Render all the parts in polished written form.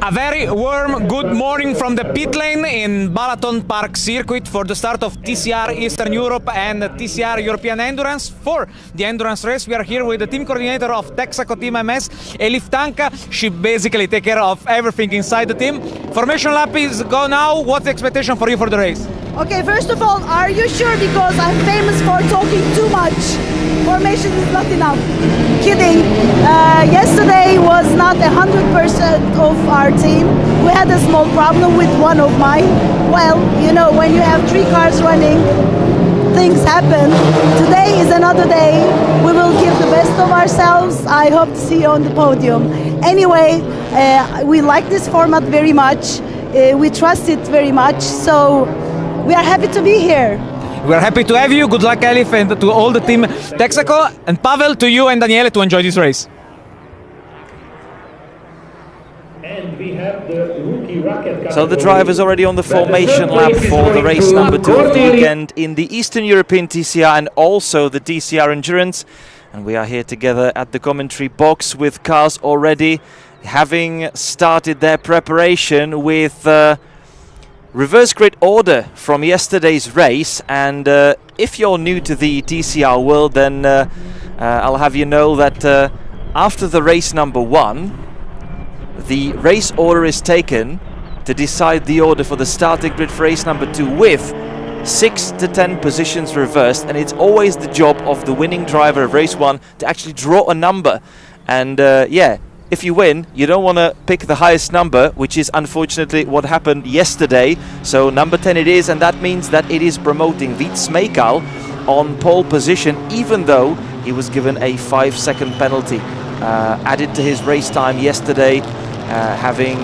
A very warm good morning from the pit lane in BalatonPark circuit for the start of TCR Eastern Europe and TCR European Endurance. For the endurance race, we are here with the team coordinator of Texaco Team MS, Elif Tanka. She basically takes care of everything inside the team. Formation lap is go now. What's the expectation for you for the race? Okay, first of all, are you sure? Because I'm famous for talking too much. Formation is not enough. Kidding. Yesterday was not 100% of our team. We had a small problem with one of mine. Well, you know, when you have 3 cars running, things happen. Today is another day. We will give the best of ourselves. I hope to see you on the podium. Anyway, we like this format very much. We trust it very much. So we are happy to be here. We are happy to have you. Good luck, Elif, and to all the team Texaco. And Pavel, to you and Daniele to enjoy this race. And we have the rookie rocket car. So the driver's already on the formation lap for the race number 2 of the weekend in the Eastern European TCR and also the TCR Endurance. And we are here together at the commentary box with cars already having started their preparation with reverse grid order from yesterday's race. And if you're new to the TCR world, then I'll have you know that after the race number 1, the race order is taken to decide the order for the starting grid for race number 2 with 6 to 10 positions reversed, and it's always the job of the winning driver of race 1 to actually draw a number. And yeah, if you win, you don't want to pick the highest number, which is unfortunately what happened yesterday. So number 10 it is, and that means that it is promoting Vít SMEJKAL on pole position, even though he was given a 5-second penalty added to his race time yesterday, having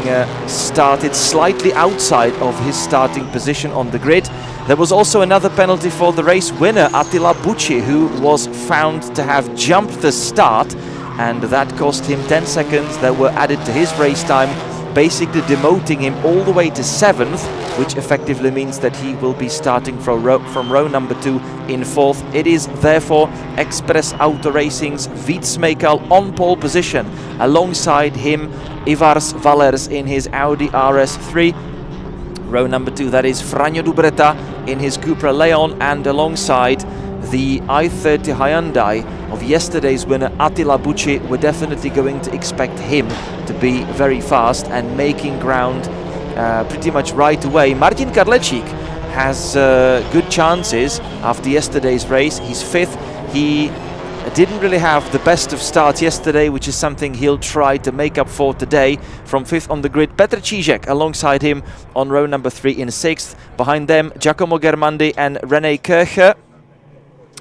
started slightly outside of his starting position on the grid. There was also another penalty for the race winner, Attila BUCSI, who was found to have jumped the start, and that cost him 10 seconds that were added to his race time, basically demoting him all the way to 7th, which effectively means that he will be starting from row number 2 in 4th. It is therefore Express Auto Racing's Vít SMEJKAL on pole position. Alongside him, Ivars VALLERS in his Audi RS3. Row number 2, that is Fraňo DUBRETA in his Cupra Leon, and alongside the i30 Hyundai of yesterday's winner Attila BUCSI. We're definitely going to expect him to be very fast and making ground pretty much right away. Martin KADLEČÍK has good chances after yesterday's race. He's 5th. He didn't really have the best of starts yesterday, which is something he'll try to make up for today. From 5th on the grid, Petr ČÍŽEK alongside him on row number 3 in 6th. Behind them, Giacomo GHERMANDI and Rene KIRCHER.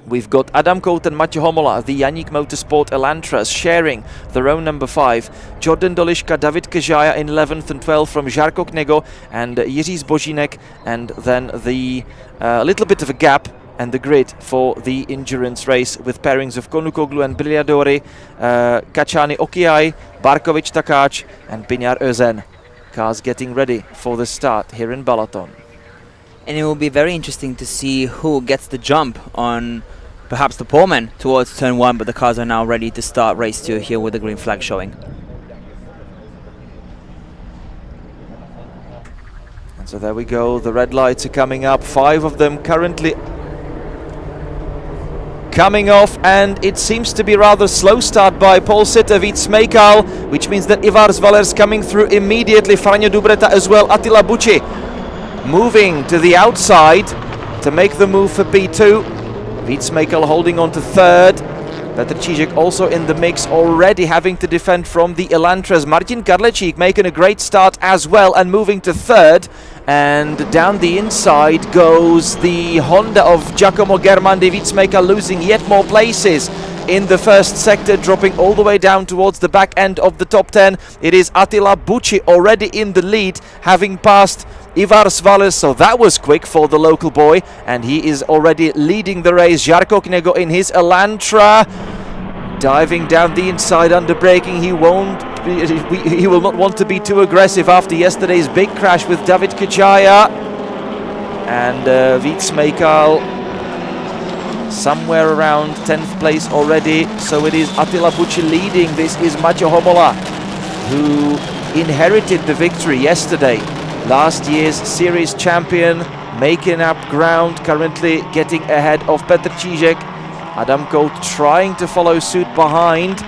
We've got Adam KOUT and Mat'o HOMOLA, the Yannick Motorsport Elantras, sharing the row number 5. Jorden DOLISCHKA, Davit KAJAIA in 11th and 12th from Žarko KNEGO and Jiří ZBOŽÍNEK. And then the little bit of a gap and the grid for the endurance race with pairings of Konukoglu and Brigliadori, Kachani Okiai, Barkovic Takáč and Pinar Özen. Cars getting ready for the start here in Balaton. And it will be very interesting to see who gets the jump on perhaps the poleman towards turn 1, but the cars are now ready to start race 2 here with the green flag showing. And so there we go, the red lights are coming up, 5 of them currently coming off, and it seems to be rather slow start by pole sitter Vít SMEJKAL, which means that Ivars VALLERS coming through immediately, Fraňo DUBRETA as well, Attila BUCSI moving to the outside to make the move for P2. Vít SMEJKAL holding on to 3rd. Petr ČÍŽEK also in the mix, already having to defend from the Elantras. Martin KADLEČÍK making a great start as well and moving to 3rd. And down the inside goes the Honda of Giacomo GHERMANDI. Vít SMEJKAL losing yet more places in the first sector, dropping all the way down towards the back end of the top 10. It is Attila BUCSI already in the lead, having passed Ivars VALLERS, so that was quick for the local boy, and he is already leading the race. Žarko KNEGO in his Elantra, diving down the inside under braking. He will not want to be too aggressive after yesterday's big crash with Davit KAJAIA. And Vít SMEJKAL somewhere around 10th place already. So it is Attila BUCSI leading. This is Mat'o HOMOLA, who inherited the victory yesterday. Last year's series champion, making up ground, currently getting ahead of Petr ČÍŽEK. Adam KOUT trying to follow suit behind.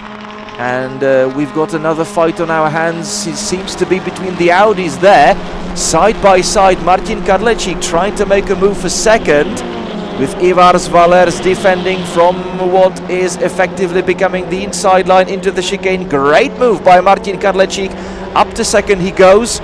And we've got another fight on our hands. It seems to be between the Audis there. Side by side, Martin KADLEČÍK trying to make a move for second, with Ivars VALLERS defending from what is effectively becoming the inside line into the chicane. Great move by Martin KADLEČÍK. Up to second he goes.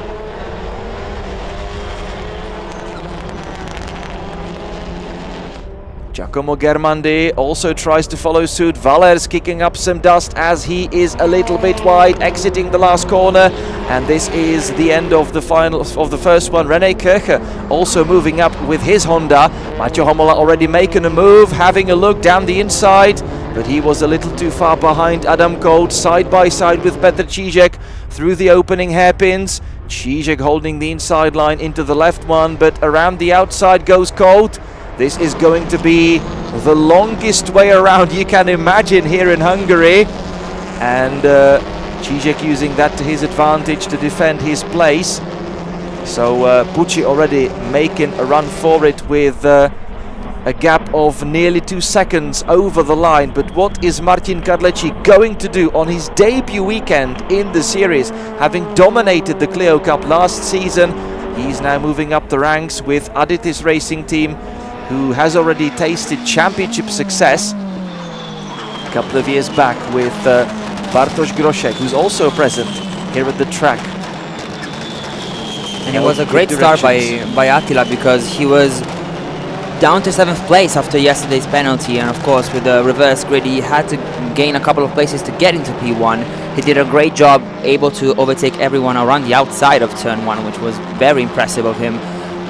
Giacomo GHERMANDI also tries to follow suit. VALLERS kicking up some dust as he is a little bit wide, exiting the last corner. And this is the end of the final of the first one. Rene KIRCHER also moving up with his Honda. Mat'o HOMOLA already making a move, having a look down the inside, but he was a little too far behind Adam KOUT. Side by side with Petr ČÍŽEK through the opening hairpins. ČÍŽEK holding the inside line into the left one, but around the outside goes KOUT. This is going to be the longest way around you can imagine here in Hungary. And ČÍŽEK using that to his advantage to defend his place. So BUCSI already making a run for it with a gap of nearly 2 seconds over the line. But what is Martin KADLEČÍK going to do on his debut weekend in the series, having dominated the Clio Cup last season? He's now moving up the ranks with Aditis Racing Team, who has already tasted championship success a couple of years back with Bartosz Groszek, who's also present here at the track. And it was a great start by Attila, because he was down to 7th place after yesterday's penalty, and of course with the reverse grid he had to gain a couple of places to get into P1. He did a great job, able to overtake everyone around the outside of turn 1, which was very impressive of him.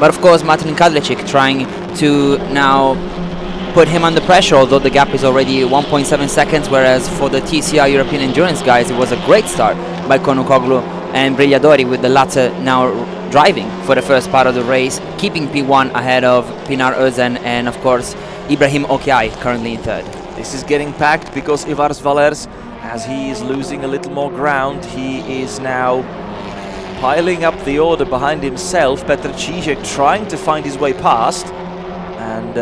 But of course Martin KADLEČÍK trying to now put him under pressure, although the gap is already 1.7 seconds, whereas for the TCR European Endurance guys it was a great start by Konukoglu and Brigliadori, with the latter now driving for the first part of the race, keeping P1 ahead of Pinar Özen and of course Ibrahim Okiai currently in third. This is getting packed because Ivars VALLERS, as he is losing a little more ground, he is now piling up the order behind himself. Petr ČÍŽEK trying to find his way past, and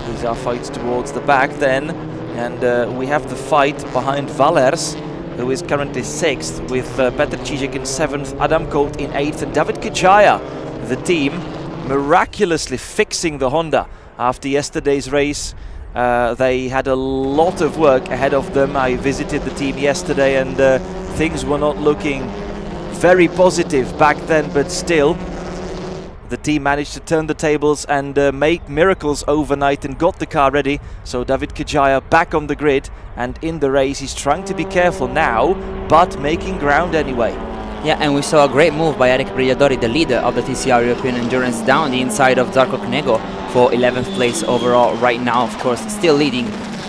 these are fights towards the back then. And we have the fight behind VALLERS, who is currently 6th, with Petr ČÍŽEK in 7th, Adam KOUT in 8th, and Davit KAJAIA, the team, miraculously fixing the Honda after yesterday's race. They had a lot of work ahead of them. I visited the team yesterday, and things were not looking very positive back then, but still the team managed to turn the tables and make miracles overnight and got the car ready. So Davit KAJAIA back on the grid and in the race. He's trying to be careful now, but making ground anyway. Yeah, and we saw a great move by Eric Brigliadori, the leader of the TCR European Endurance, down the inside of Žarko KNEGO for 11th place overall right now, of course, still leading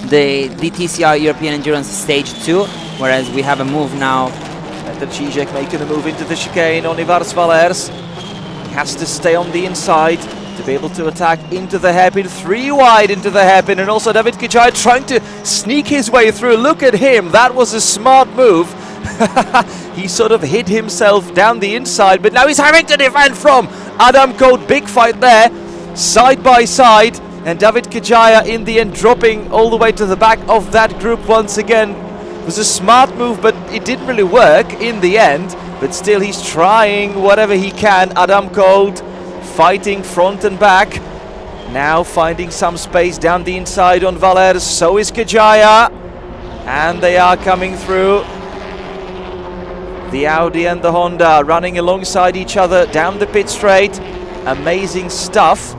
the TCR European Endurance Stage 2, whereas we have a move now. Petr ČÍŽEK making a move into the chicane on Ivars VALLERS. He has to stay on the inside to be able to attack into the hairpin, 3 wide into the hairpin, and also Davit KAJAIA trying to sneak his way through. Look at him, that was a smart move. He sort of hid himself down the inside, but now he's having to defend from Adam KOUT. Big fight there, side by side, and Davit KAJAIA in the end dropping all the way to the back of that group once again. It was a smart move, but it didn't really work in the end. But still he's trying whatever he can. Adam KOUT fighting front and back, now finding some space down the inside on VALLERS. So is KAJAIA, and they are coming through. The Audi and the Honda running alongside each other down the pit straight. Amazing stuff.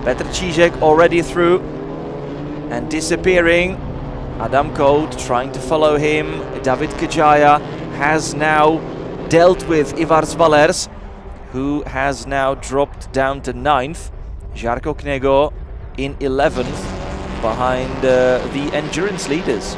Petr ČÍŽEK already through and disappearing. Adam KOUT trying to follow him. Davit KAJAIA has now dealt with Ivars VALLERS, who has now dropped down to 9th. Žarko KNEGO in 11th behind the endurance leaders.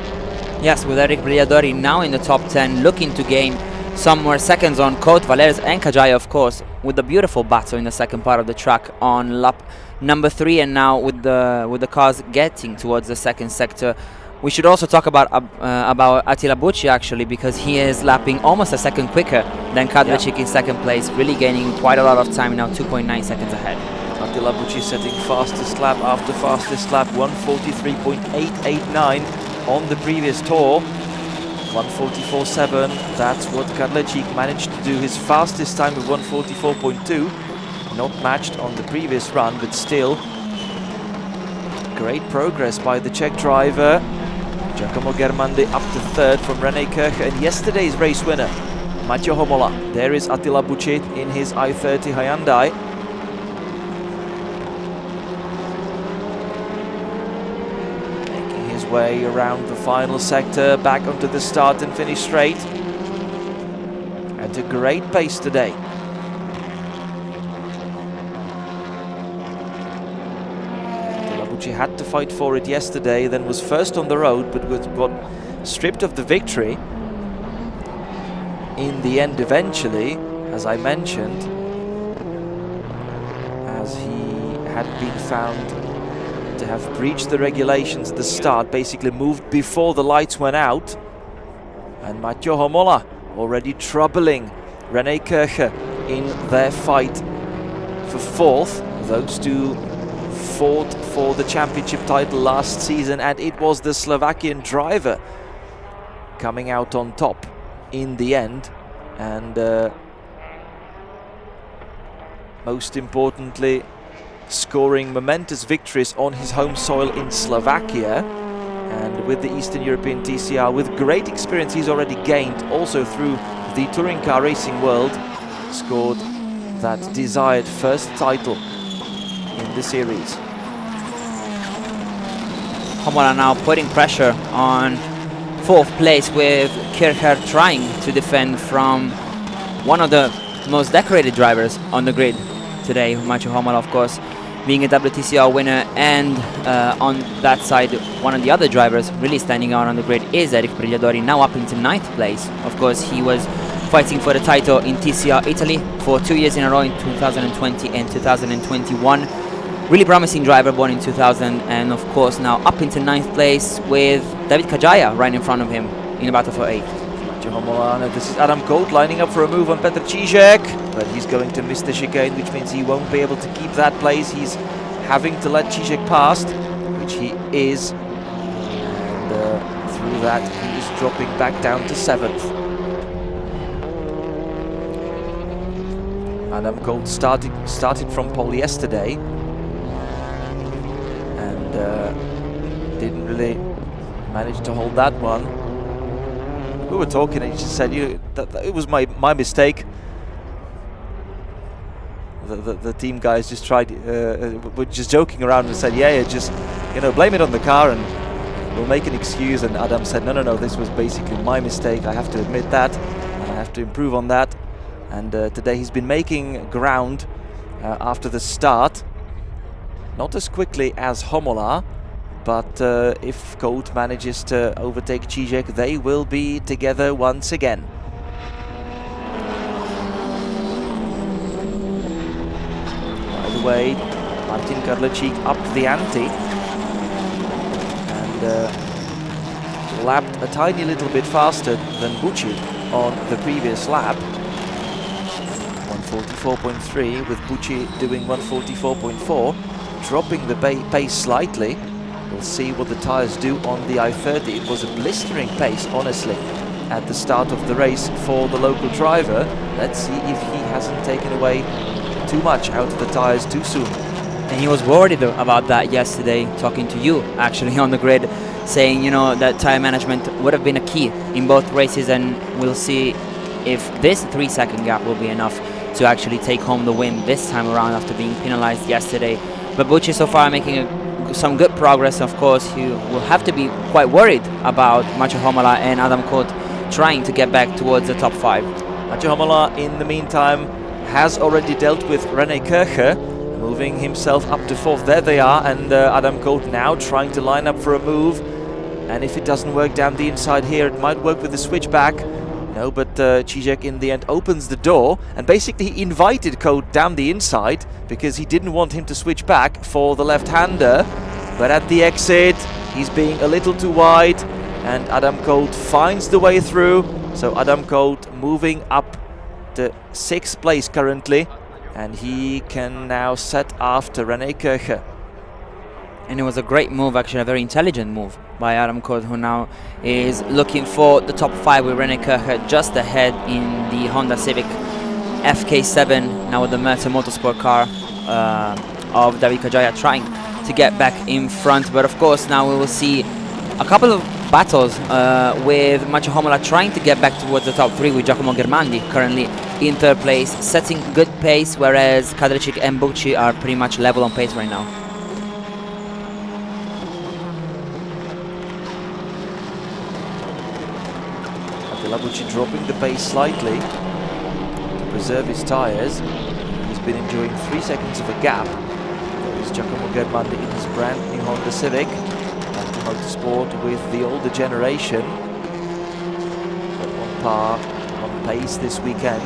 Yes, with Eric Brigliadori now in the top 10, looking to gain some more seconds on KOUT, VALLERS and KAJAIA, of course, with the beautiful battle in the second part of the track on lap number 3, and now with the cars getting towards the second sector. We should also talk about Attila BUCSI, actually, because he is lapping almost a second quicker than KADLEČÍK in second place, really gaining quite a lot of time now, 2.9 seconds ahead. Attila BUCSI setting fastest lap after fastest lap, 1:43.889 on the previous tour. 1:44.7, that's what KADLEČÍK managed to do. His fastest time of 1:44.2, not matched on the previous run, but still great progress by the Czech driver. Giacomo GHERMANDI up to third from Rene KIRCHER, and yesterday's race winner, Mat'o HOMOLA. There is Attila BUCSI in his i30 Hyundai. Making his way around the final sector, back onto the start and finish straight. At a great pace today. He had to fight for it yesterday, then was first on the road, but got stripped of the victory in the end eventually, as I mentioned, as he had been found to have breached the regulations at the start, basically moved before the lights went out. And Mat'o HOMOLA already troubling Rene KIRCHER in their fight for fourth. Those two fought for the championship title last season, and it was the Slovakian driver coming out on top in the end, and most importantly scoring momentous victories on his home soil in Slovakia. And with the Eastern European TCR, with great experience he's already gained also through the touring car racing world, scored that desired first title in the series. HOMOLA now putting pressure on fourth place, with KIRCHER trying to defend from one of the most decorated drivers on the grid today. Mat'o HOMOLA, of course, being a WTCR winner, and on that side, one of the other drivers really standing out on the grid is Eric Brigliadori, now up into 9th place. Of course, he was fighting for the title in TCR Italy for 2 years in a row, in 2020 and 2021. Really promising driver, born in 2000, and of course now up into 9th place with Davit KAJAIA right in front of him in a battle for 8th. Mat'o HOMOLA, this is Adam KOUT lining up for a move on Petr ČÍŽEK, but he's going to miss the chicane, which means he won't be able to keep that place. He's having to let ČÍŽEK past, which he is, and through that he is dropping back down to 7th. Adam KOUT started from pole yesterday, didn't really manage to hold that one. We were talking and he just said that it was my mistake. The team guys just tried, were just joking around and said, yeah, just, blame it on the car and we'll make an excuse. And Adam said, no, this was basically my mistake. I have to admit that, and I have to improve on that. And today he's been making ground after the start. Not as quickly as HOMOLA, but if KOUT manages to overtake ČÍŽEK, they will be together once again. By the way, Martin KADLEČÍK upped the ante and lapped a tiny little bit faster than BUCSI on the previous lap. 1:44.3, with BUCSI doing 1:44.4, dropping the pace slightly. We'll see what the tires do on the i30. It was a blistering pace, honestly, at the start of the race for the local driver. Let's see if he hasn't taken away too much out of the tires too soon. And he was worried about that yesterday, talking to you actually on the grid, saying, that tire management would have been a key in both races, and we'll see if this 3-second gap will be enough to actually take home the win this time around after being penalized yesterday. But BUCSI so far making some good progress. Of course, he will have to be quite worried about Mat'o HOMOLA and Adam KOUT trying to get back towards the top 5. Mat'o HOMOLA, in the meantime, has already dealt with Rene KIRCHER, moving himself up to 4th. There they are, and Adam KOUT now trying to line up for a move. And if it doesn't work down the inside here, it might work with the switchback. No, but Čižek in the end opens the door and basically invited KOUT down the inside because he didn't want him to switch back for the left-hander. But at the exit, he's being a little too wide and Adam KOUT finds the way through. So Adam KOUT moving up to 6th place currently, and he can now set after Rene KIRCHER. And it was a great move, actually a very intelligent move by Adam KOUT, who now is looking for the top 5 with Rene KIRCHER just ahead in the Honda Civic FK7, now with the Mat'o Motorsport car of Davit KAJAIA trying to get back in front. But of course now we will see a couple of battles with Mat'o HOMOLA trying to get back towards the top 3 with Giacomo GHERMANDI currently in 3rd place, setting good pace, whereas KADLEČÍK and BUCSI are pretty much level on pace right now. Attila BUCSI dropping the pace slightly to preserve his tyres. He's been enjoying 3 seconds of a gap. There is Giacomo GHERMANDI in his brand new Honda Civic. Motorsport with the older generation, but on par, on pace this weekend.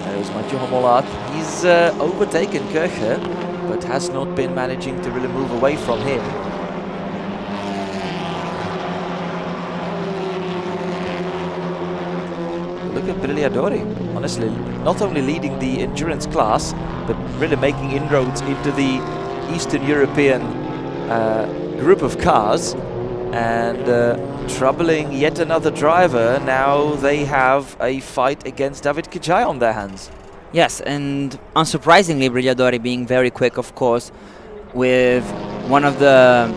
There's Mat'o HOMOLA. He's overtaken KIRCHER, but has not been managing to really move away from him. Look at Brigliadori, honestly, not only leading the endurance class, but really making inroads into the Eastern European group of cars and troubling yet another driver. Now they have a fight against Davit KAJAIA on their hands. Yes, and unsurprisingly Brigliadori being very quick, of course, with one of the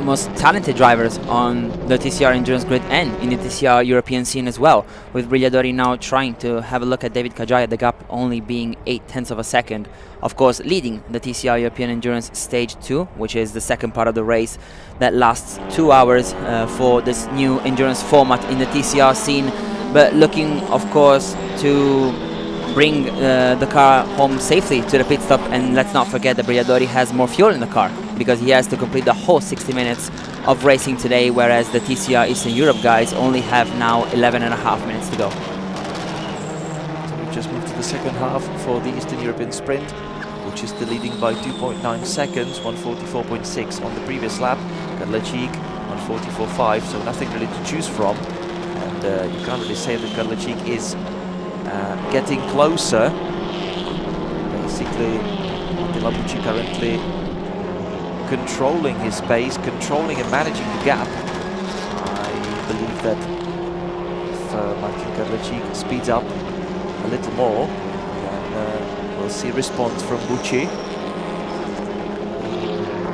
most talented drivers on the TCR endurance grid and in the TCR European scene as well, with Brigliadori now trying to have a look at Davit KAJAIA, the gap only being 0.8 of a second. Of course, leading the TCR European Endurance Stage 2, which is the second part of the race that lasts 2 hours for this new endurance format in the TCR scene. But looking, of course, to bring the car home safely to the pit stop. And let's not forget that Brigliadori has more fuel in the car because he has to complete the whole 60 minutes of racing today, whereas the TCR Eastern Europe guys only have now 11.5 minutes to go. So we've just moved to the second half for the Eastern European sprint, which is still leading by 2.9 seconds, 144.6 on the previous lap. KADLEČÍK 144.5, so nothing really to choose from. And you can't really say that KADLEČÍK is getting closer. Basically, Attila BUCSI currently controlling his pace, controlling and managing the gap. I believe that if Martin KADLEČÍK speeds up a little more, then we'll see response from BUCSI.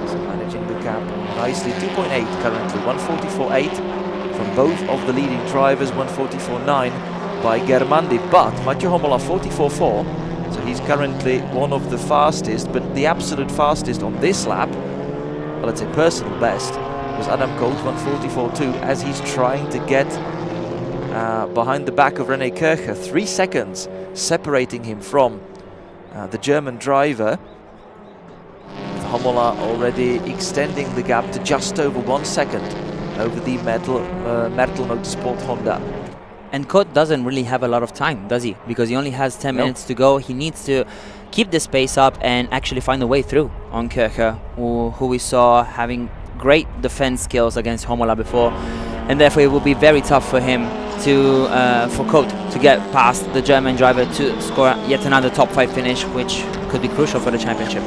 So managing the gap nicely, 2.8 currently, 144.8 from both of the leading drivers, 144.9 by GHERMANDI, but Mat'o HOMOLA 44.4, so he's currently one of the fastest, but the absolute fastest on this lap, well, let's say personal best, was Adam KOUT 144.2, as he's trying to get behind the back of Rene KIRCHER, 3 seconds separating him from the German driver, with HOMOLA already extending the gap to just over 1 second over the Mertl Motorsport Honda. And KOUT doesn't really have a lot of time, does he? Because he only has 10 minutes to go. He needs to keep this pace up and actually find a way through on KIRCHER, who we saw having great defense skills against HOMOLA before. And therefore it will be very tough for him to, for KOUT to get past the German driver to score yet another top 5 finish, which could be crucial for the championship.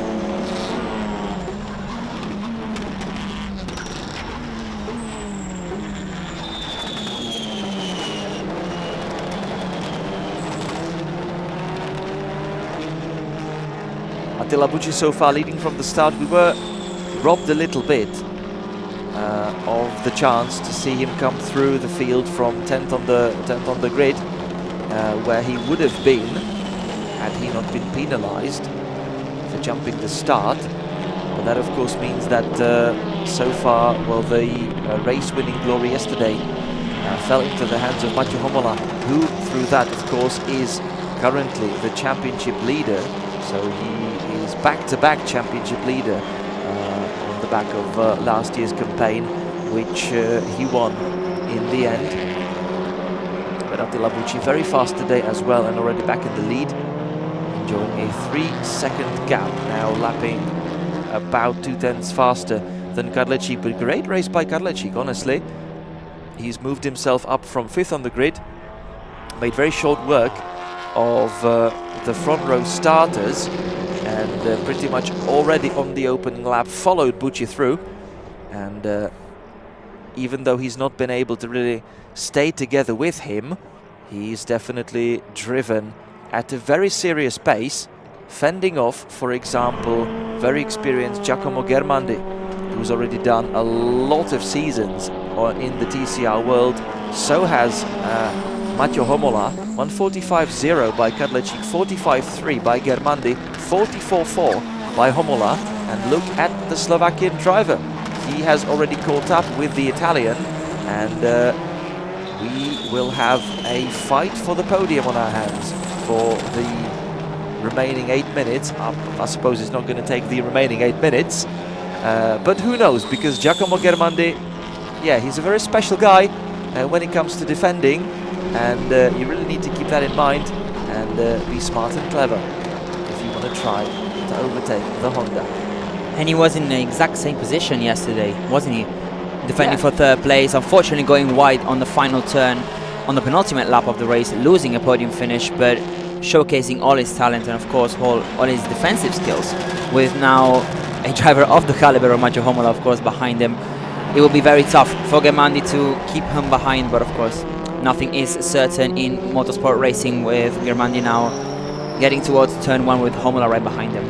Attila BUCSI so far leading from the start. We were robbed a little bit of the chance to see him come through the field from 10th on the grid, where he would have been had he not been penalised for jumping the start. But that of course means that so far, well, the race-winning glory yesterday fell into the hands of Mat'o HOMOLA, who through that of course is currently the championship leader. So he is back-to-back championship leader on the back of last year's campaign, which he won in the end. But Attila BUCSI very fast today as well, and already back in the lead, enjoying a 3-second gap, now lapping about 0.2 faster than KADLEČÍK. But great race by KADLEČÍK, honestly. He's moved himself up from 5th on the grid, made very short work of the front row starters, and pretty much already on the opening lap followed BUCSI through. And even though he's not been able to really stay together with him, he's definitely driven at a very serious pace, fending off, for example, very experienced Giacomo GHERMANDI, who's already done a lot of seasons in the TCR world. So has Mat'o HOMOLA. 1:45.0 by KADLEČÍK, 45.3 by GHERMANDI, 44.4 by HOMOLA. And look at the Slovakian driver. He has already caught up with the Italian, and we will have a fight for the podium on our hands for the remaining 8 minutes. I suppose it's not going to take the remaining 8 minutes, but who knows, because Giacomo GHERMANDI, yeah, he's a very special guy when it comes to defending, and you really need to keep that in mind and be smart and clever if you want to try to overtake the Honda. And he was in the exact same position yesterday, wasn't he? Defending for 3rd place, unfortunately going wide on the final turn on the penultimate lap of the race, losing a podium finish, but showcasing all his talent and of course all his defensive skills. With now a driver of the caliber of Mat'o HOMOLA, of course, behind him, it will be very tough for GHERMANDI to keep him behind, but of course nothing is certain in motorsport racing, with GHERMANDI now getting towards turn 1 with HOMOLA right behind him.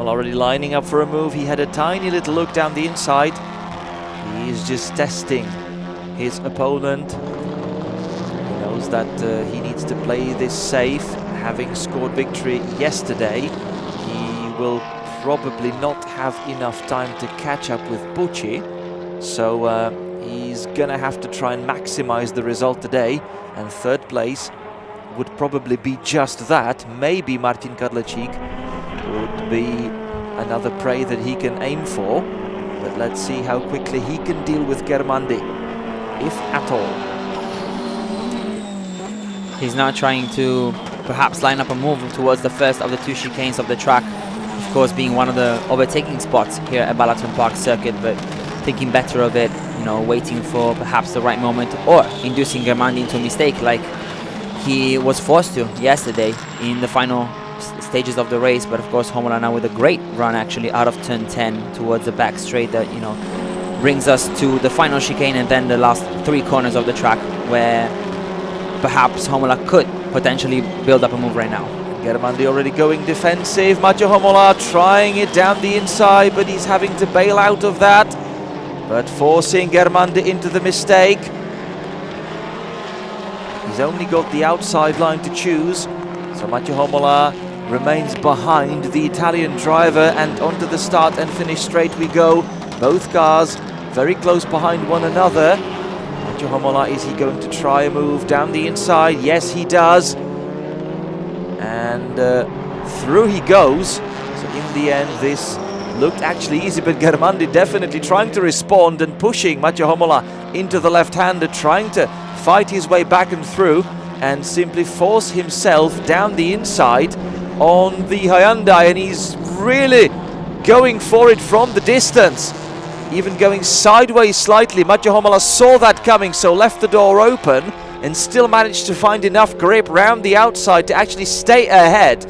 Already lining up for a move. He had a tiny little look down the inside. He's just testing his opponent. He knows that he needs to play this safe. Having scored victory yesterday, he will probably not have enough time to catch up with BUCSI. So he's gonna have to try and maximize the result today, and 3rd place would probably be just that. Maybe Martin KADLEČÍK would be another prey that he can aim for, but let's see how quickly he can deal with GHERMANDI, if at all. He's now trying to perhaps line up a move towards the first of the 2 chicanes of the track, of course being one of the overtaking spots here at BalatonPark circuit, but thinking better of it, you know, waiting for perhaps the right moment, or inducing GHERMANDI into a mistake like he was forced to yesterday in the final stages of the race. But of course HOMOLA now with a great run actually out of turn 10 towards the back straight that, you know, brings us to the final chicane and then the last 3 corners of the track, where perhaps HOMOLA could potentially build up a move right now. GHERMANDI already going defensive. Mat'o HOMOLA trying it down the inside, but he's having to bail out of that, but forcing GHERMANDI into the mistake. He's only got the outside line to choose, so Mat'o HOMOLA remains behind the Italian driver, and onto the start and finish straight we go. Both cars very close behind one another. Mat'o HOMOLA, is he going to try a move down the inside? Yes, he does. And through he goes. So in the end, this looked actually easy, but GHERMANDI definitely trying to respond and pushing Mat'o HOMOLA into the left-hander, trying to fight his way back and through and simply force himself down the inside on the Hyundai, and he's really going for it from the distance, even going sideways slightly. Mat'o HOMOLA saw that coming, so left the door open and still managed to find enough grip round the outside to actually stay ahead.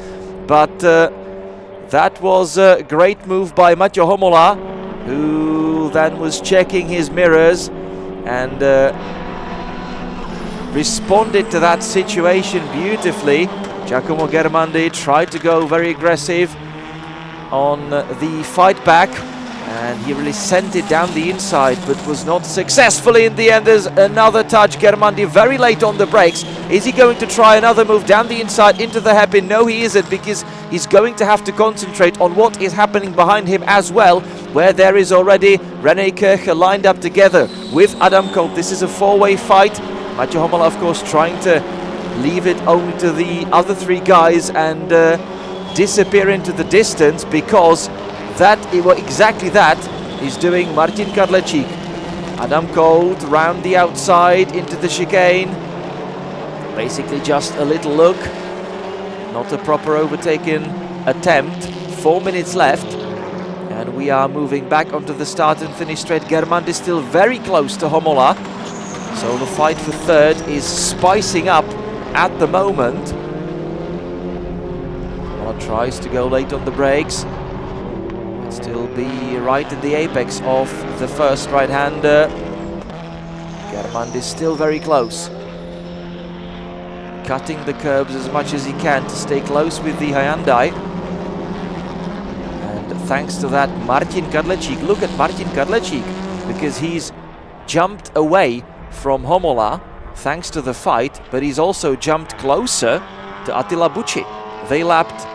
But that was a great move by Mat'o HOMOLA, who then was checking his mirrors and responded to that situation beautifully. Giacomo GHERMANDI tried to go very aggressive on the fight back, and he really sent it down the inside, but was not successfully in the end. There's another touch. GHERMANDI very late on the brakes. Is he going to try another move down the inside into the hairpin? No, he isn't, because he's going to have to concentrate on what is happening behind him as well, where there is already Rene KIRCHER lined up together with Adam KOUT. This is a 4-way fight. Mat'o HOMOLA, of course, trying to leave it only to the other 3 guys and disappear into the distance, because exactly that is doing Martin KADLEČÍK. Adam KOUT round the outside into the chicane. Basically just a little look. Not a proper overtaking attempt. 4 minutes left. And we are moving back onto the start and finish straight. Germandi is still very close to Homola. So the fight for third is spicing up at the moment. Homola tries to go late on the brakes. But still be right in the apex of the first right-hander. Germandi is still very close. Cutting the curbs as much as he can to stay close with the Hyundai. And thanks to that, Martin KADLEČÍK, look at Martin KADLEČÍK, because he's jumped away from Homola thanks to the fight, but he's also jumped closer to Attila BUCSI. They lapped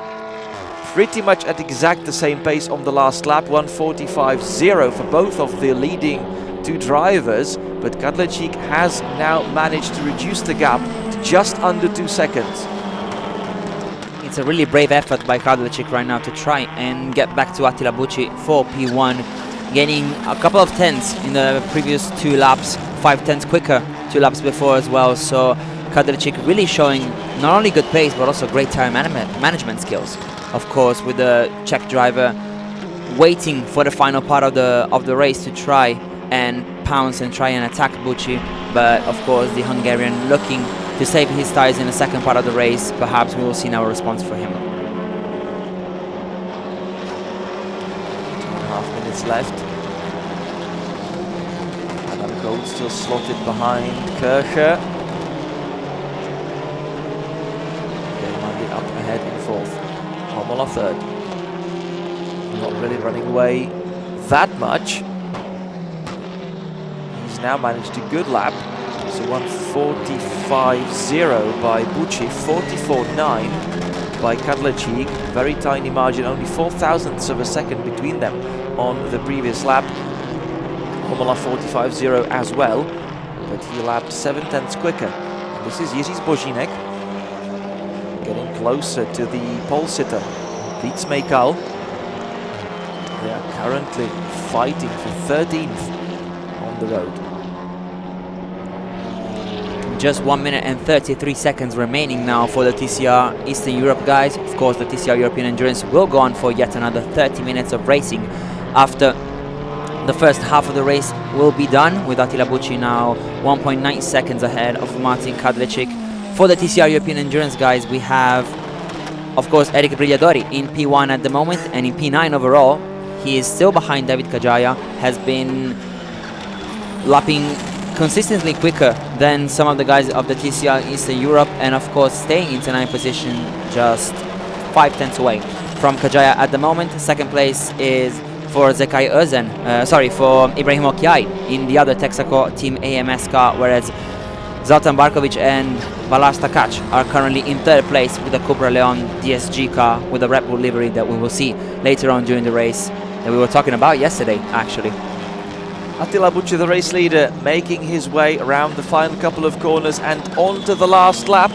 pretty much at exact the same pace on the last lap, 1:45.0 for both of the leading two drivers, but KADLEČÍK has now managed to reduce the gap to just under 2 seconds. It's a really brave effort by KADLEČÍK right now to try and get back to Attila BUCSI for P1, gaining a couple of tenths in the previous 2 laps, 5 tenths quicker 2 laps before as well. So KADLEČÍK really showing not only good pace but also great tire management skills. Of course, with the Czech driver waiting for the final part of the race to try and pounce and try and attack BUCSI, but of course the Hungarian looking to save his tires in the second part of the race. Perhaps we will see now a response for him. 2.5 minutes left. Adam KOUT still slotted behind KIRCHER. Germandi up ahead in fourth. Homola third. Not really running away that much. He's now managed a good lap. So 1:45.0 by BUCSI, 44.9 by KADLEČÍK. Very tiny margin, only 4 thousandths of a second between them on the previous lap. Homola 45.0 as well, but he lapped 7 tenths quicker. And this is Jiří ZBOŽÍNEK getting closer to the pole sitter, Vít SMEJKAL. They are currently fighting for 13th on the road. Just 1 minute and 33 seconds remaining now for the TCR Eastern Europe guys. Of course, the TCR European Endurance will go on for yet another 30 minutes of racing after the first half of the race will be done, with Attila BUCSI now 1.9 seconds ahead of Martin KADLEČÍK. For the TCR European Endurance guys, we have, of course, Eric Brigliadori in P1 at the moment, and in P9 overall. He is still behind Davit KAJAIA, has been lapping consistently quicker than some of the guys of the TCR Eastern Europe, and of course staying into 9th position, just 5 tenths away from KAJAIA at the moment. Second place is for Zekai Özen, for Ibrahim Okiai in the other Texaco Team AMS car, whereas Zoltan Barkovic and Balázs Takács are currently in third place with the Cupra Leon DSG car with a Red Bull livery that we will see later on during the race that we were talking about yesterday, actually. Attila BUCSI, the race leader, making his way around the final couple of corners and on to the last lap.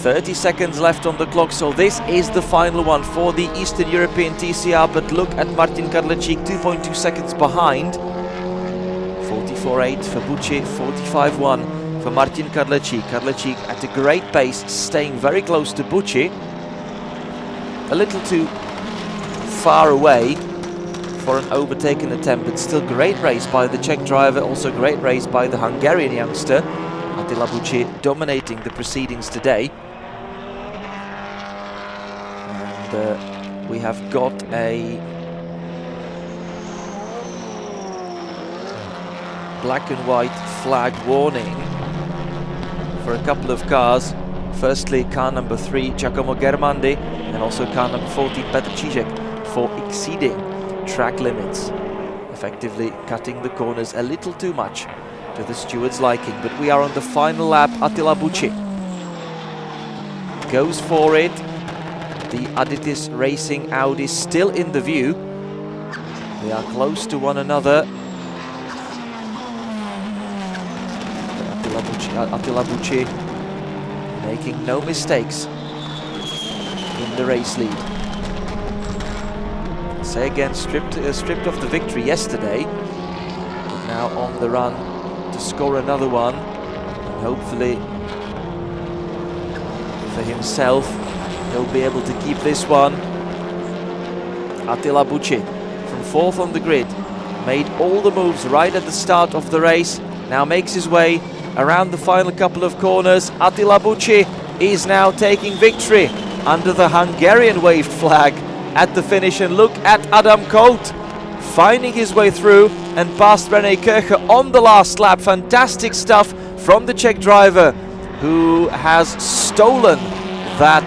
30 seconds left on the clock, so this is the final one for the Eastern European TCR. But look at Martin KADLEČÍK, 2.2 seconds behind. 44.8 for BUCSI, 45.1 for Martin KADLEČÍK. KADLEČÍK at a great pace, staying very close to BUCSI. A little too far away for an overtaken attempt, but still great race by the Czech driver, also great race by the Hungarian youngster. Attila BUCSI dominating the proceedings today. And we have got a black and white flag warning for a couple of cars. Firstly, car number 3, Giacomo GHERMANDI, and also car number 14, Petr ČÍŽEK, for exceeding track limits, effectively cutting the corners a little too much to the steward's liking. But we are on the final lap. Attila BUCSI goes for it. The Additis Racing Audi still in the view. They are close to one another. Attila BUCSI making no mistakes in the race lead. Say again, stripped of the victory yesterday, but now on the run to score another one. And hopefully for himself, he'll be able to keep this one. Attila BUCSI from 4th on the grid, made all the moves right at the start of the race, now makes his way around the final couple of corners. Attila BUCSI is now taking victory under the Hungarian waved flag at the finish, and look at Adam KOUT finding his way through and past Rene KIRCHER on the last lap. Fantastic stuff from the Czech driver, who has stolen that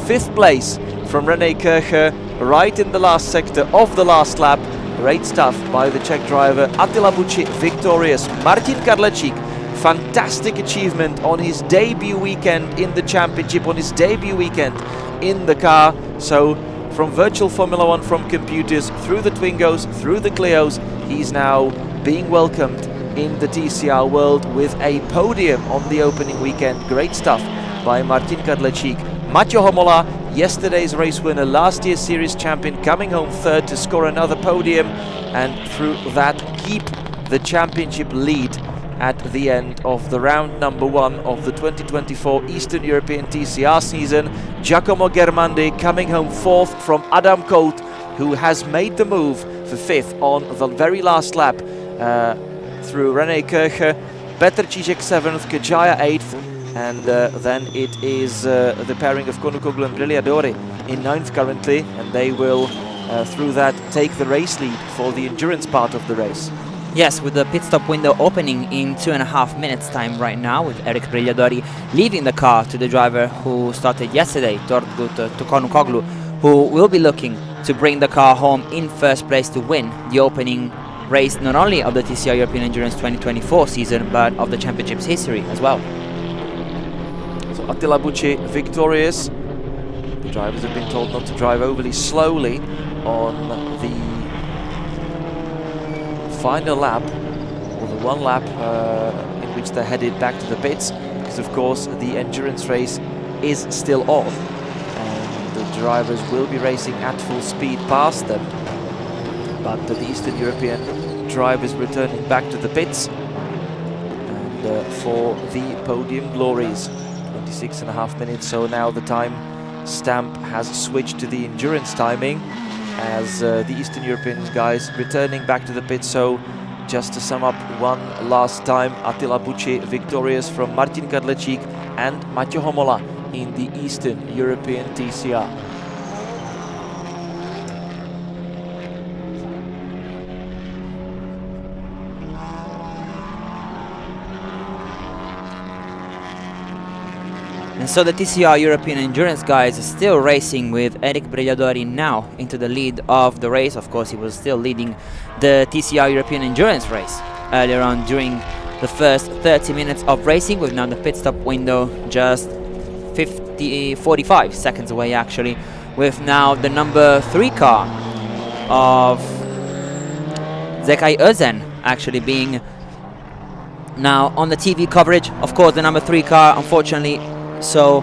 5th place from Rene KIRCHER right in the last sector of the last lap. Great stuff by the Czech driver. Attila BUCSI victorious. Martin KADLEČÍK, fantastic achievement on his debut weekend in the championship, on his debut weekend in the car. So from virtual Formula 1, from computers, through the Twingos, through the Clios, he's now being welcomed in the TCR world with a podium on the opening weekend. Great stuff by Martin KADLEČÍK. Mat'o HOMOLA, yesterday's race winner, last year's series champion, coming home 3rd to score another podium, and through that keep the championship lead at the end of the round number 1 of the 2024 Eastern European TCR season. Giacomo GHERMANDI coming home 4th from Adam KOUT, who has made the move for 5th on the very last lap through Rene KIRCHER. Petr ČÍŽEK 7th, KAJAIA 8th, and then it is the pairing of Konukoglu and Brigliadori in 9th currently, and they will through that take the race lead for the endurance part of the race. Yes, with the pit stop window opening in 2.5 minutes time right now, with Eric Brigliadori leaving the car to the driver who started yesterday, Torgut Konukoglu, who will be looking to bring the car home in 1st place to win the opening race, not only of the TCR European Endurance 2024 season, but of the championship's history as well. So Attila BUCSI victorious. The drivers have been told not to drive overly slowly on the final lap, or the one lap in which they're headed back to the pits, because of course the endurance race is still on and the drivers will be racing at full speed past them, but the Eastern European drivers returning back to the pits and for the podium glories. 26.5 minutes, so now the time stamp has switched to the endurance timing as the Eastern European guys returning back to the pit. So just to sum up one last time, Attila BUCSI victorious from Martin KADLEČÍK and Mat'o HOMOLA in the Eastern European TCR. And so the TCR European Endurance guys are still racing with Eric Brigliadori now into the lead of the race. Of course, he was still leading the TCR European Endurance race earlier on during the first 30 minutes of racing, with now the pit stop window just 45 seconds away actually, with now the number 3 car of Zekai Özen actually being now on the TV coverage. Of course, the number 3 car, unfortunately, so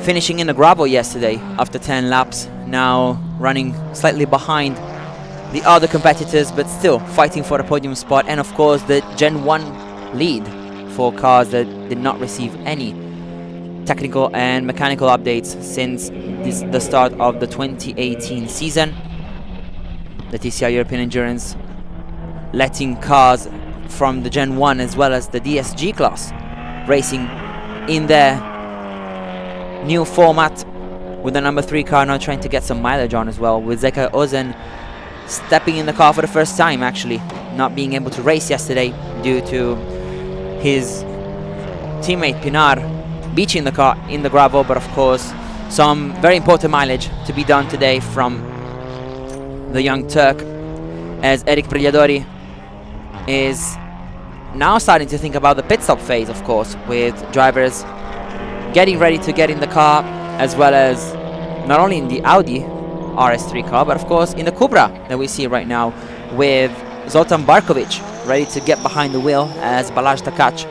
finishing in the gravel yesterday after 10 laps, now running slightly behind the other competitors, but still fighting for the podium spot. And of course the Gen 1 lead for cars that did not receive any technical and mechanical updates since the start of the 2018 season. The TCR European Endurance letting cars from the Gen 1 as well as the DSG class racing in their new format, with the number 3 car now trying to get some mileage on as well, with Zekai Özen stepping in the car for the first time, actually not being able to race yesterday due to his teammate Pinar beaching the car in the gravel. But of course some very important mileage to be done today from the young Turk, as Eric Brigliadori is now starting to think about the pit stop phase, of course, with drivers getting ready to get in the car, as well as not only in the Audi RS3 car, but of course in the Cupra that we see right now, with Zoltan Barkovic ready to get behind the wheel, as Balázs Takács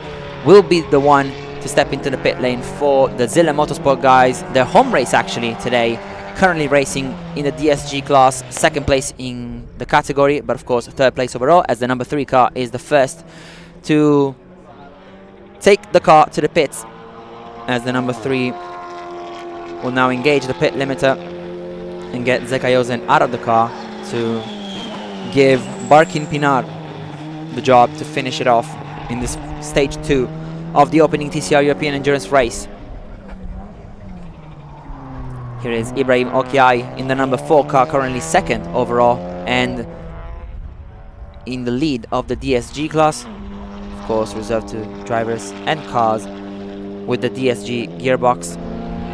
will be the one to step into the pit lane for the Zille Motorsport guys. Their home race actually today currently racing in the DSG class, second place in the category, but of course third place overall, as the number 3 car is the first to take the car to the pits, as the number 3 will now engage the pit limiter and get Zekayozen out of the car to give Barkin Pinar the job to finish it off in this stage 2 of the opening TCR European Endurance race. Here is Ibrahim Okiai in the number 4 car, currently second overall and in the lead of the DSG class. Of course, reserved to drivers and cars with the DSG gearbox.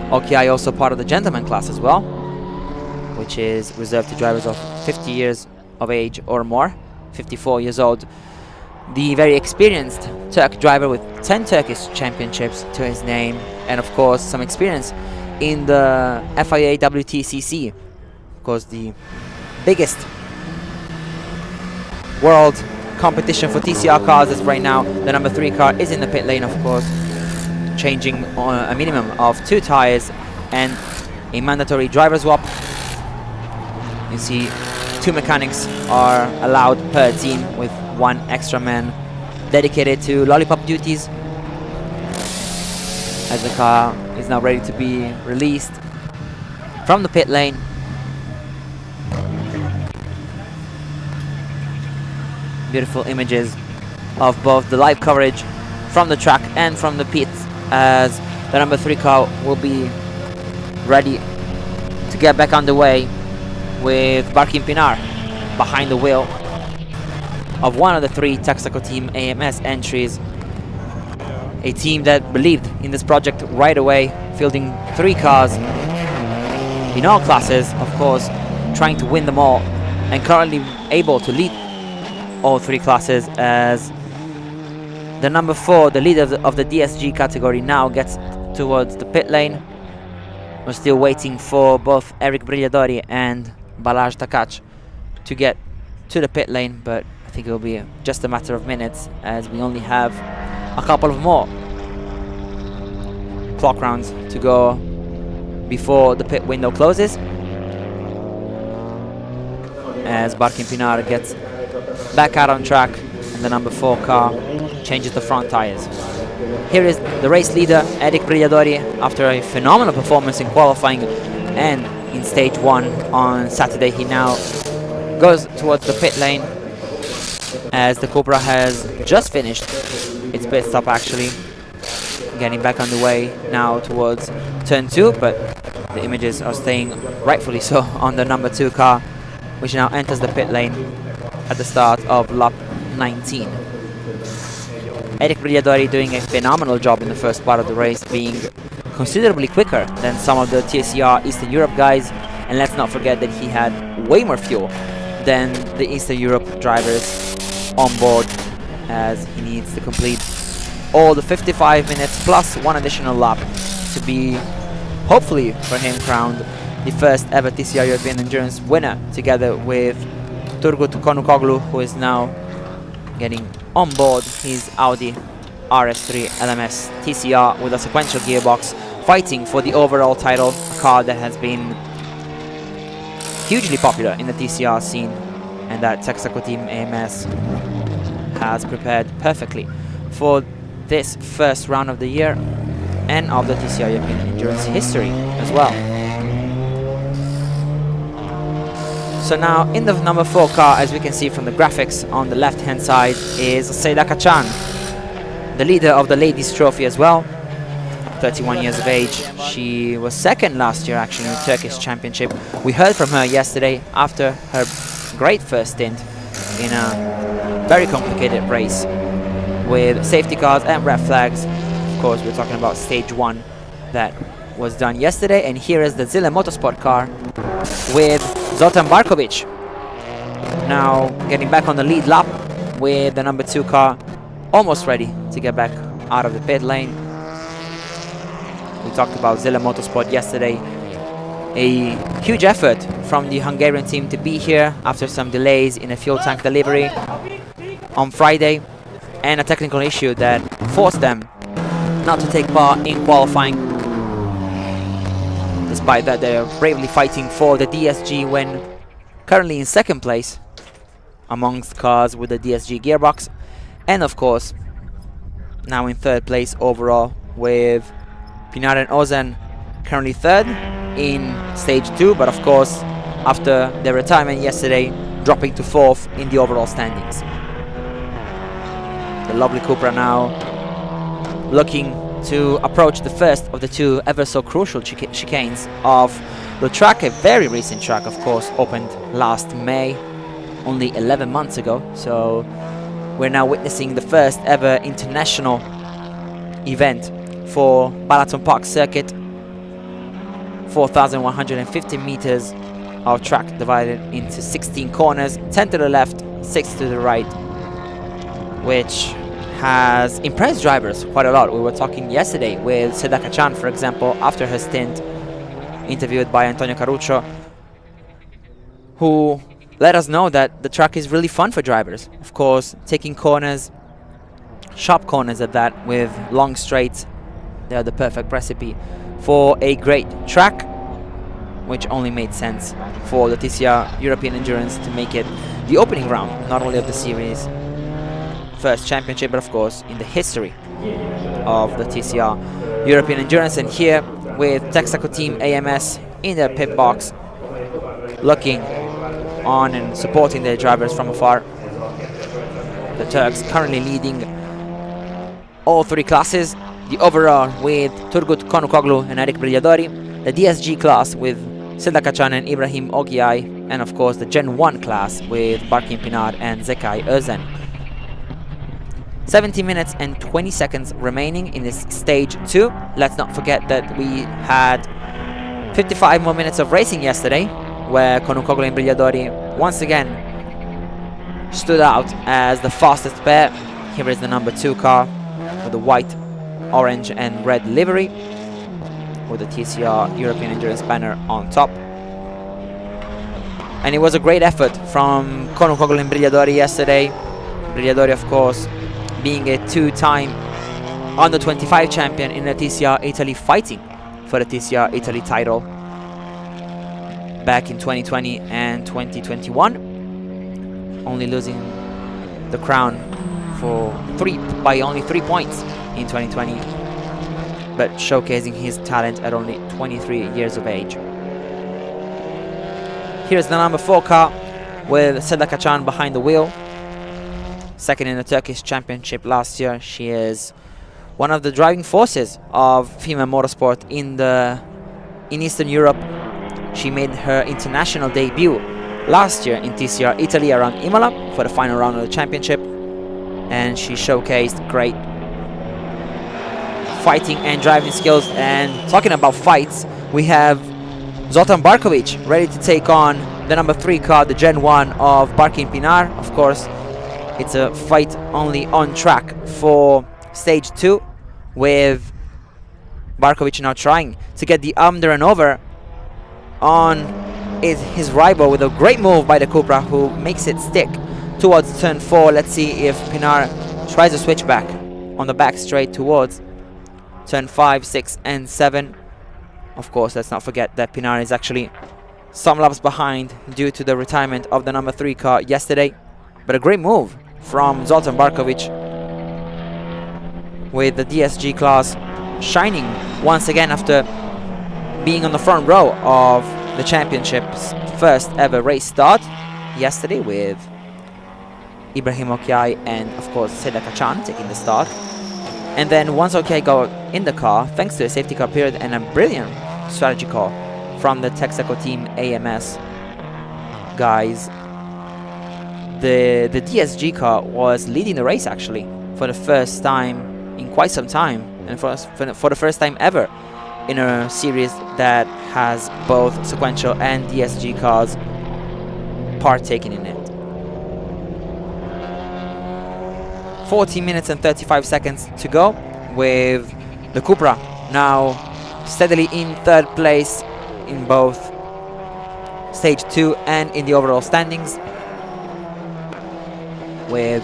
Okiai also part of the gentleman class as well, which is reserved to drivers of 50 years of age or more, 54 years old. The very experienced Turk driver with 10 Turkish championships to his name, and of course some experience in the FIA WTCC, of course the biggest world competition for TCR cars as right now. The number 3 car is in the pit lane, of course, changing on a minimum of 2 tires and a mandatory driver swap. You see 2 mechanics are allowed per team, with 1 extra man dedicated to lollipop duties, as the car is now ready to be released from the pit lane. Beautiful images of both the live coverage from the track and from the pits, as the number 3 car will be ready to get back underway with Barkin Pinar behind the wheel of one of the 3 Texaco Team AMS entries. A team that believed in this project right away, fielding 3 cars in all classes, of course, trying to win them all, and currently able to lead all 3 classes, as the number 4, the leader of the DSG category, now gets towards the pit lane. We're still waiting for both Eric Brigliadori and Balázs Takács to get to the pit lane, but I think it will be just a matter of minutes, as we only have a couple of more clock rounds to go before the pit window closes, as Barkin Pinar gets back out on track and the number 4 car changes the front tires. Here is the race leader, Eric Brigliadori, after a phenomenal performance in qualifying and in stage 1 on Saturday. He now goes towards the pit lane, as the Cupra has just finished its pit stop, actually getting back underway now towards turn 2, but the images are staying rightfully so on the number 2 car, which now enters the pit lane at the start of lap 19. Eric Brigliadori doing a phenomenal job in the first part of the race, being considerably quicker than some of the TCR Eastern Europe guys, and let's not forget that he had way more fuel than the Eastern Europe drivers on board, as he needs to complete all the 55 minutes plus 1 additional lap to be, hopefully for him, crowned the first ever TCR European Endurance winner, together with Turgut Konukoglu, who is now getting on board his Audi RS3 LMS TCR with a sequential gearbox, fighting for the overall title, a car that has been hugely popular in the TCR scene and that Texaco Team AMS has prepared perfectly for this first round of the year and of the TCR European Endurance history as well. So now in the number 4 car, as we can see from the graphics on the left hand side, is Seyda Kaçan, the leader of the Ladies Trophy as well, 31 years of age. She was second last year actually in the Turkish Championship. We heard from her yesterday after her great first stint in a very complicated race with safety cars and red flags. Of course, we're talking about stage 1 that was done yesterday, and here is the Zile Motorsport car with Zoltan Barkovic now getting back on the lead lap with the number 2 car almost ready to get back out of the pit lane. We talked about Zile Motorsport yesterday. A huge effort from the Hungarian team to be here after some delays in a fuel tank delivery on Friday, and a technical issue that forced them not to take part in qualifying. despite that they're bravely fighting for the DSG when currently in second place amongst cars with the DSG gearbox, and of course now in third place overall with Pinar and Ozen currently third in stage 2, but of course after their retirement yesterday dropping to fourth in the overall standings. The lovely Cupra now looking to approach the first of the two ever so crucial chicanes of the track, a very recent track, of course, opened last May, only 11 months ago. So we're now witnessing the first ever international event for BalatonPark circuit. 4,150 meters of track divided into 16 corners, 10 to the left, 6 to the right, which has impressed drivers quite a lot. We were talking yesterday with Sedaka Chan, for example, after her stint, interviewed by Antonio Caruccio, who let us know that the track is really fun for drivers. Of course, taking corners, sharp corners at that, with long straights. They're the perfect recipe for a great track, which only made sense for the TCR European Endurance to make it the opening round, not only of the series first championship, but of course in the history of the TCR European Endurance. And here with Texaco Team AMS in their pit box, looking on and supporting their drivers from afar. The Turks currently leading all three classes. The overall with Turgut Konukoglu and Eric Brigliadori. The DSG class with Sedaka Chan and Ibrahim Ogiai. And of course the Gen 1 class with Barkin Pinar and Zekai Özen. 17 minutes and 20 seconds remaining in this stage 2. Let's not forget that we had 55 more minutes of racing yesterday, where Konukoglu and Brigliadori once again stood out as the fastest pair. Here is the number 2 car with the white, orange and red livery, with the TCR European Endurance banner on top. And it was a great effort from Konukoglu and Brigliadori yesterday. Brigliadori, of course, being a two-time under 25 champion in the TCR Italy, fighting for the TCR Italy title back in 2020 and 2021, only losing the crown by only 3 points in 2020, but showcasing his talent at only 23 years of age. Here's the number 4 car with Sedaka Chan behind the wheel. Second in the Turkish Championship last year. She is one of the driving forces of female motorsport in Eastern Europe. She made her international debut last year in TCR Italy around Imola for the final round of the championship, and she showcased great fighting and driving skills. And talking about fights, we have Zoltan Barkovic ready to take on the number 3 car, the Gen 1 of Barkin Pinar. Of course, it's a fight only on track for stage 2, with Barkovic now trying to get the under and over on his rival with a great move by the Cupra, who makes it stick towards turn 4. Let's see if Pinar tries a switchback on the back straight towards turn 5, 6 and 7. Of course, let's not forget that Pinar is actually some laps behind due to the retirement of the number 3 car yesterday. But a great move from Zoltan Barkovic, with the DSG class shining once again after being on the front row of the championship's first ever race start yesterday, with Ibrahim Okiai and of course Sedaka Chan taking the start. And then once Okiai got in the car, thanks to a safety car period and a brilliant strategy call from the Texaco Team AMS guys, the DSG car was leading the race actually for the first time in quite some time, and for the first time ever in a series that has both sequential and DSG cars partaking in it. 14 minutes and 35 seconds to go, with the Cupra now steadily in third place in both stage 2 and in the overall standings, with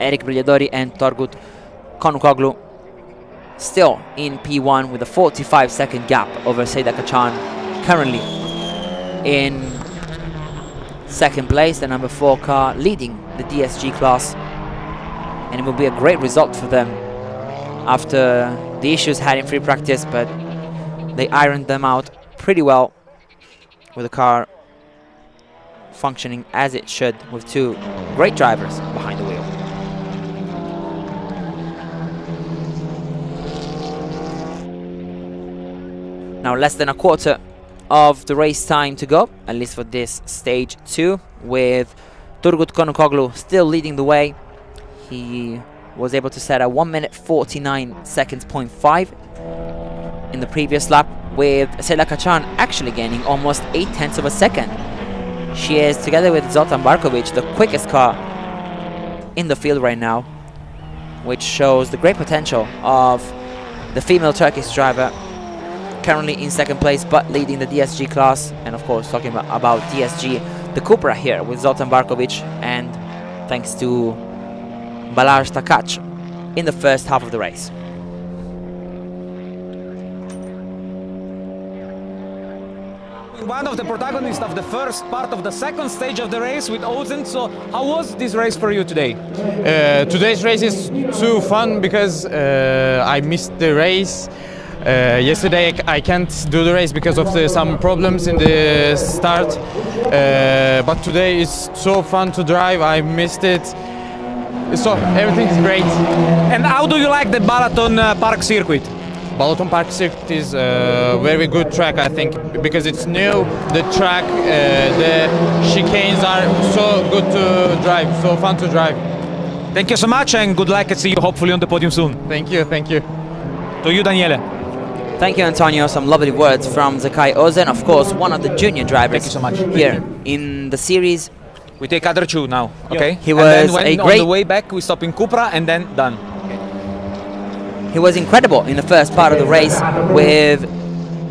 Eric Brigliadori and Turgut Konukoglu still in P1 with a 45-second gap over Sedaka Chan currently in second place, the number 4 car leading the DSG class, and it will be a great result for them after the issues had in free practice, but they ironed them out pretty well with the car functioning as it should, with 2 great drivers behind the wheel. Now less than a quarter of the race time to go, at least for this stage 2, with Turgut Konukoglu still leading the way. He was able to set a 1 minute 49 seconds .5 in the previous lap, with Selja Kachan actually gaining almost 0.8 of a second. She is, together with Zoltan Barkovic, the quickest car in the field right now, which shows the great potential of the female Turkish driver, currently in second place but leading the DSG class. And of course, talking about DSG, the Cupra here with Zoltan Barkovic, and thanks to Balázs Takács in the first half of the race. One of the protagonists of the first part of the second stage of the race with Ozen. So how was this race for you today? Today's race is too fun because I missed the race. Yesterday I can't do the race because of some problems in the start, but today it's so fun to drive. I missed it, so everything's great. And how do you like the BalatonPark circuit? BalatonPark circuit is a very good track, I think, because it's new. The track, the chicanes are so good to drive, so fun to drive. Thank you so much and good luck, and see you hopefully on the podium soon. Thank you, thank you. To you, Daniele. Thank you, Antonio. Some lovely words from Zekai Ozen, of course, one of the junior drivers. Thank you so much. Here in the series. We take other 2 now, okay? He was and then when a on great... the way back, we stop in Cupra and then done. He was incredible in the first part of the race, with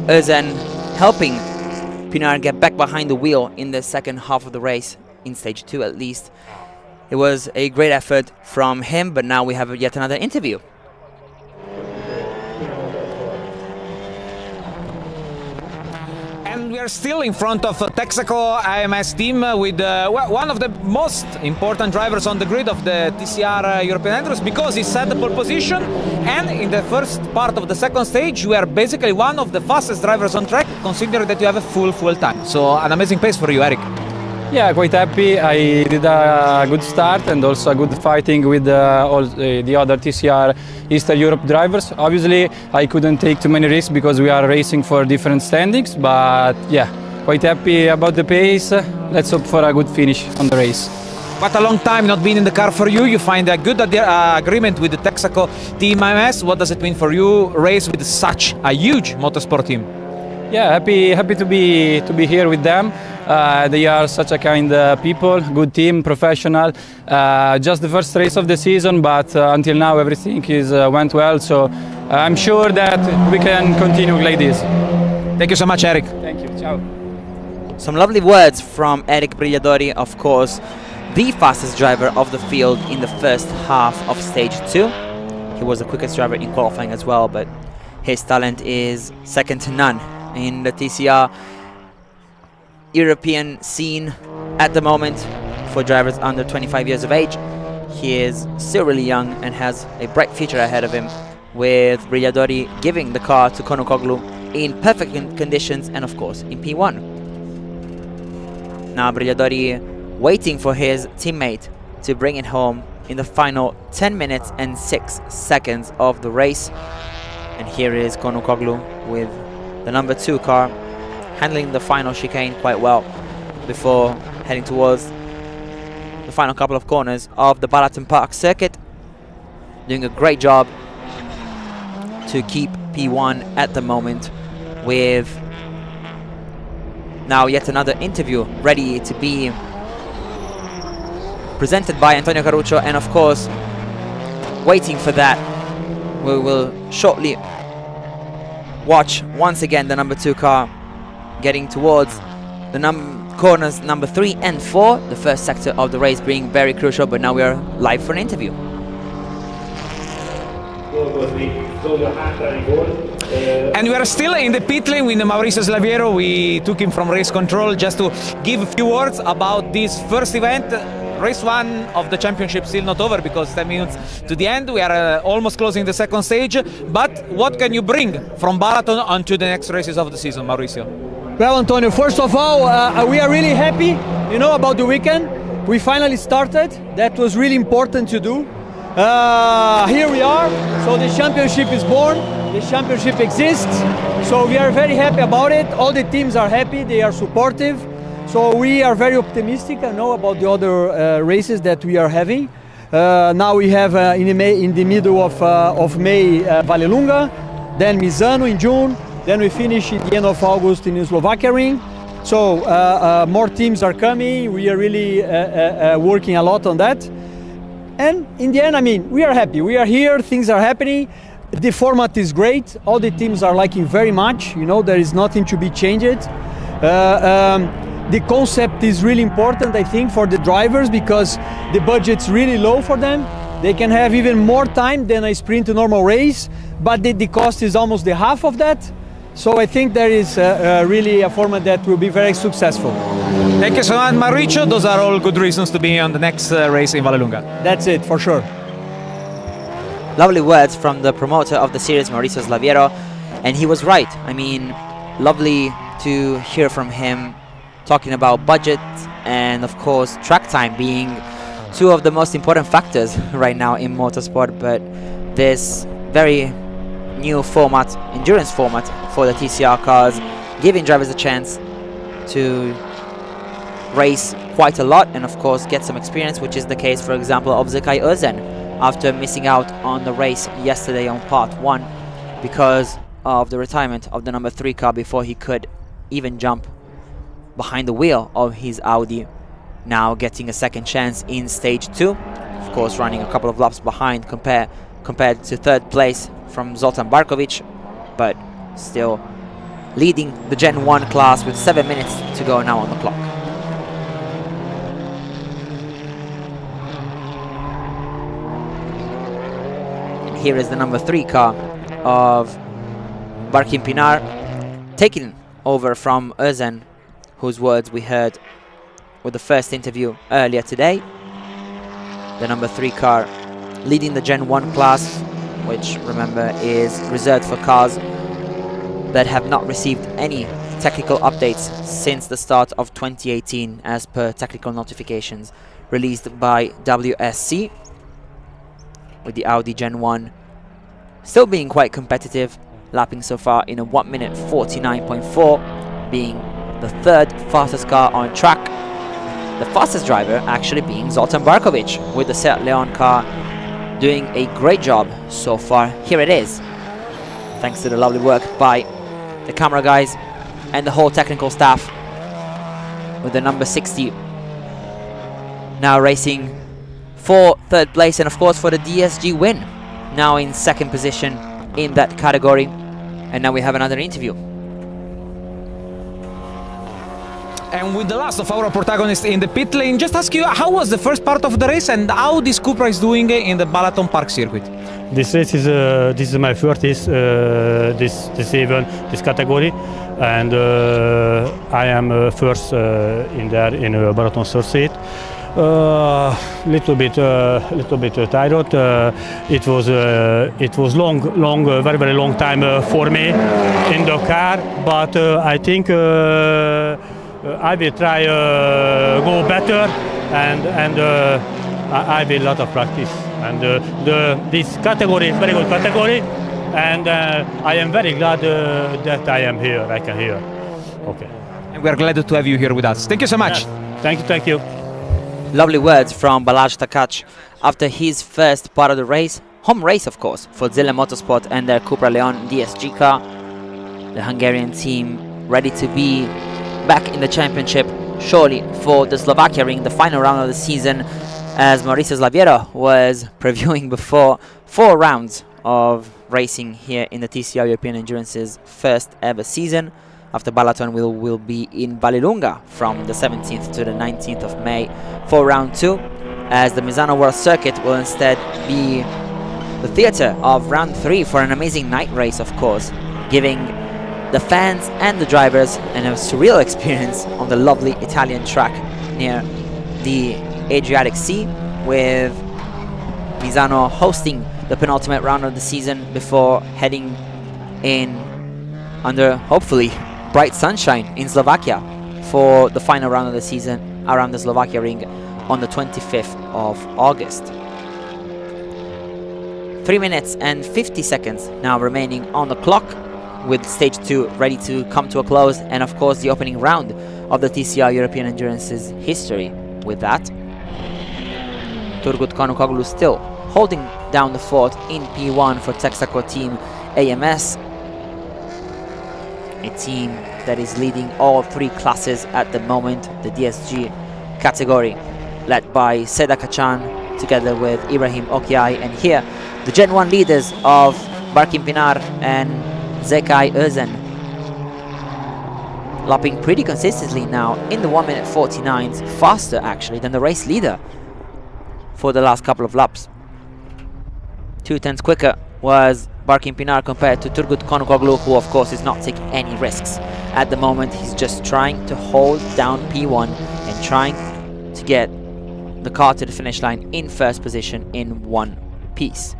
Ozen helping Pinar get back behind the wheel in the second half of the race, in stage 2 at least. It was a great effort from him, but now we have yet another interview. And we are still in front of Texaco AMS team with one of the most important drivers on the grid of the TCR European Endurance, because he set the pole position, and in the first part of the second stage we are basically one of the fastest drivers on track, considering that you have a full time. So an amazing pace for you, Eric. Yeah, quite happy. I did a good start and also a good fighting with all the other TCR Eastern Europe drivers. Obviously, I couldn't take too many risks because we are racing for different standings, but yeah, quite happy about the pace. Let's hope for a good finish on the race. What a long time not being in the car for you. You find a good agreement with the Texaco Team AMS. What does it mean for you, race with such a huge motorsport team? Yeah, happy to be here with them. They are such a kind people, good team, professional. Just the first race of the season, but until now everything went well. So I'm sure that we can continue like this. Thank you so much, Eric. Thank you. Ciao. Some lovely words from Eric Brigliadori, of course, the fastest driver of the field in the first half of stage 2. He was the quickest driver in qualifying as well, but his talent is second to none in the TCR European scene at the moment for drivers under 25 years of age. He is still really young and has a bright future ahead of him, with Brigliadori giving the car to Konukoglu in perfect conditions and of course in P1. Now Brigliadori waiting for his teammate to bring it home in the final 10 minutes and 6 seconds of the race. And here is Konukoglu with the number 2 car, handling the final chicane quite well before heading towards the final couple of corners of the BalatonPark circuit. Doing a great job to keep P1 at the moment, with now yet another interview ready to be presented by Antonio Caruccio, and of course waiting for that we will shortly watch once again the number 2 car getting towards the corners number 3 and 4, the first sector of the race being very crucial, but now we are live for an interview. And we are still in the pit lane with Maurizio Slaviero. We took him from race control just to give a few words about this first event. Race 1 of the championship still not over because 10 minutes to the end. We are almost closing the second stage. But what can you bring from Balaton onto the next races of the season, Maurizio? Well, Antonio, first of all, we are really happy, about the weekend. We finally started. That was really important to do. Here we are. So the championship is born. The championship exists. So we are very happy about it. All the teams are happy. They are supportive. So we are very optimistic, about the other races that we are having. Now we have in the middle of May Vallelunga, then Misano in June, then we finish at the end of August in the Slovakia ring. So more teams are coming. We are really working a lot on that. And in the end, we are happy. We are here. Things are happening. The format is great. All the teams are liking very much. There is nothing to be changed. The concept is really important, I think, for the drivers because the budget's really low for them. They can have even more time than a sprint normal race, but the cost is almost the half of that. So I think there is really a format that will be very successful. Thank you so much, Maurizio. Those are all good reasons to be on the next race in Vallelunga. That's it, for sure. Lovely words from the promoter of the series, Maurizio Slaviero, and he was right. Lovely to hear from him talking about budget and, of course, track time being two of the most important factors right now in motorsport. But this very new format, endurance format for the TCR cars, giving drivers a chance to race quite a lot and, of course, get some experience, which is the case, for example, of Zekai Özen after missing out on the race yesterday on part 1 because of the retirement of the number 3 car before he could even jump behind the wheel of his Audi, now getting a second chance in stage 2, of course running a couple of laps behind compared to third place from Zoltan Barkovic, but still leading the Gen 1 class with 7 minutes to go now on the clock. And here is the number 3 car of Barkin Pinar, taking over from Özen, whose words we heard with the first interview earlier today. The number 3 car leading the Gen 1 class, which, remember, is reserved for cars that have not received any technical updates since the start of 2018 as per technical notifications released by WSC, with the Audi Gen 1 still being quite competitive, lapping so far in a 1 minute 49.4, being the third fastest car on track. The fastest driver actually being Zoltan Barkovic with the Seat Leon car, doing a great job so far. Here it is, thanks to the lovely work by the camera guys and the whole technical staff, with the number 60 now racing for third place and, of course, for the DSG win, now in second position in that category. And now we have another interview. And with the last of our protagonists in the pit lane, just ask you, how was the first part of the race and how this Cupra is doing in the BalatonPark circuit? This race is this is my first race this event, this category, and I am first in Balaton circuit. Little bit tired. It was long, very long time for me in the car, but I think I will try go better, and I will lot of practice. And this category is very good category, and I am very glad that I am here. I can hear. Okay. And we are glad to have you here with us. Thank you so much. Yeah. Thank you. Lovely words from Balázs Takács after his first part of the race, home race, of course, for Zille Motorsport and their Cupra Leon DSG car. The Hungarian team ready to be back in the championship shortly for the Slovakia ring, the final round of the season, as Maurizio Slaviero was previewing before 4 rounds of racing here in the TCR European Endurance's first ever season. After Balaton will be in Vallelunga from the 17th to the 19th of May for round 2, as the Misano World Circuit will instead be the theatre of round 3 for an amazing night race, of course, giving the fans and the drivers a surreal experience on the lovely Italian track near the Adriatic Sea, with Misano hosting the penultimate round of the season before heading in under hopefully bright sunshine in Slovakia for the final round of the season around the Slovakia ring on the 25th of August. 3 minutes and 50 seconds now remaining on the clock, with stage 2 ready to come to a close, and of course the opening round of the TCR European Endurance's history. With that, Turgut Kanukoglu still holding down the fort in P1 for Texaco Team AMS, a team that is leading all 3 classes at the moment, the DSG category, led by Seda Kachan together with Ibrahim Okiai, and here the Gen 1 leaders of Barkim Pinar and Zekai Özen, lapping pretty consistently now in the 1 minute 49s, faster actually than the race leader for the last couple of laps. 2/10 quicker was Barkim Pinar compared to Turgut Kanukoglu, who of course is not taking any risks at the moment. He's just trying to hold down P1 and trying to get the car to the finish line in first position in one piece.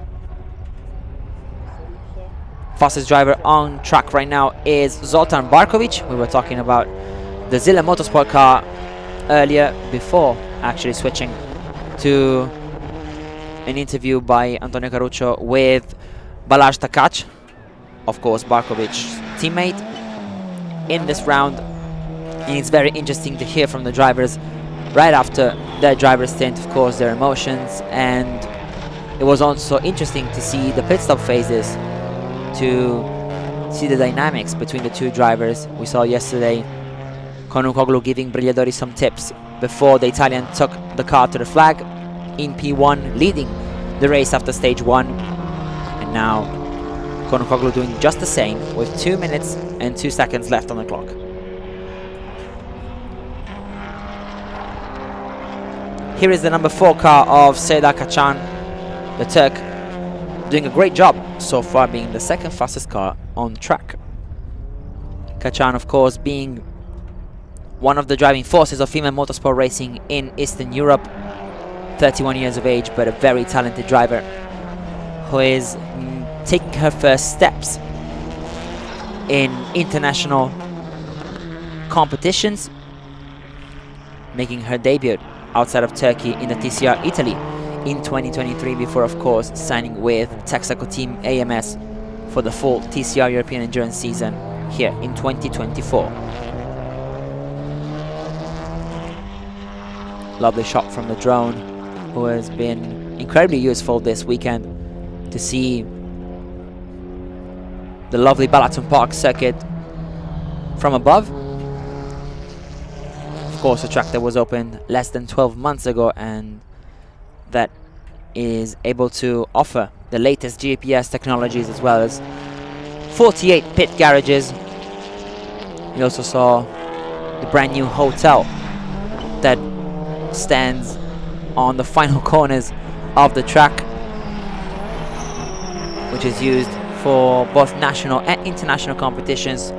Fastest driver on track right now is Zoltan Barkovic. We were talking about the Zilla Motorsport car earlier before actually switching to an interview by Antonio Caruccio with Balázs Takács, of course Barkovic's teammate in this round. And it's very interesting to hear from the drivers right after their driver stint, of course, their emotions, and it was also interesting to see the pit stop phases, to see the dynamics between the two drivers. We saw yesterday Kanukoglu giving Brigliadori some tips before the Italian took the car to the flag in P1, leading the race after stage 1, and now Kanukoglu doing just the same with 2 minutes and 2 seconds left on the clock. Here is the number 4 car of Seda Kachan, the Turk, doing a great job so far, being the second fastest car on track. Kachan, of course, being one of the driving forces of female motorsport racing in Eastern Europe, 31 years of age, but a very talented driver who is taking her first steps in international competitions, making her debut outside of Turkey in the TCR Italy in 2023, before of course signing with Texaco Team AMS for the full TCR European Endurance season here in 2024. Lovely shot from the drone, who has been incredibly useful this weekend to see the lovely BalatonPark circuit from above. Of course, a track that was opened less than 12 months ago and that is able to offer the latest GPS technologies, as well as 48 pit garages. We also saw the brand new hotel that stands on the final corners of the track, which is used for both national and international competitions,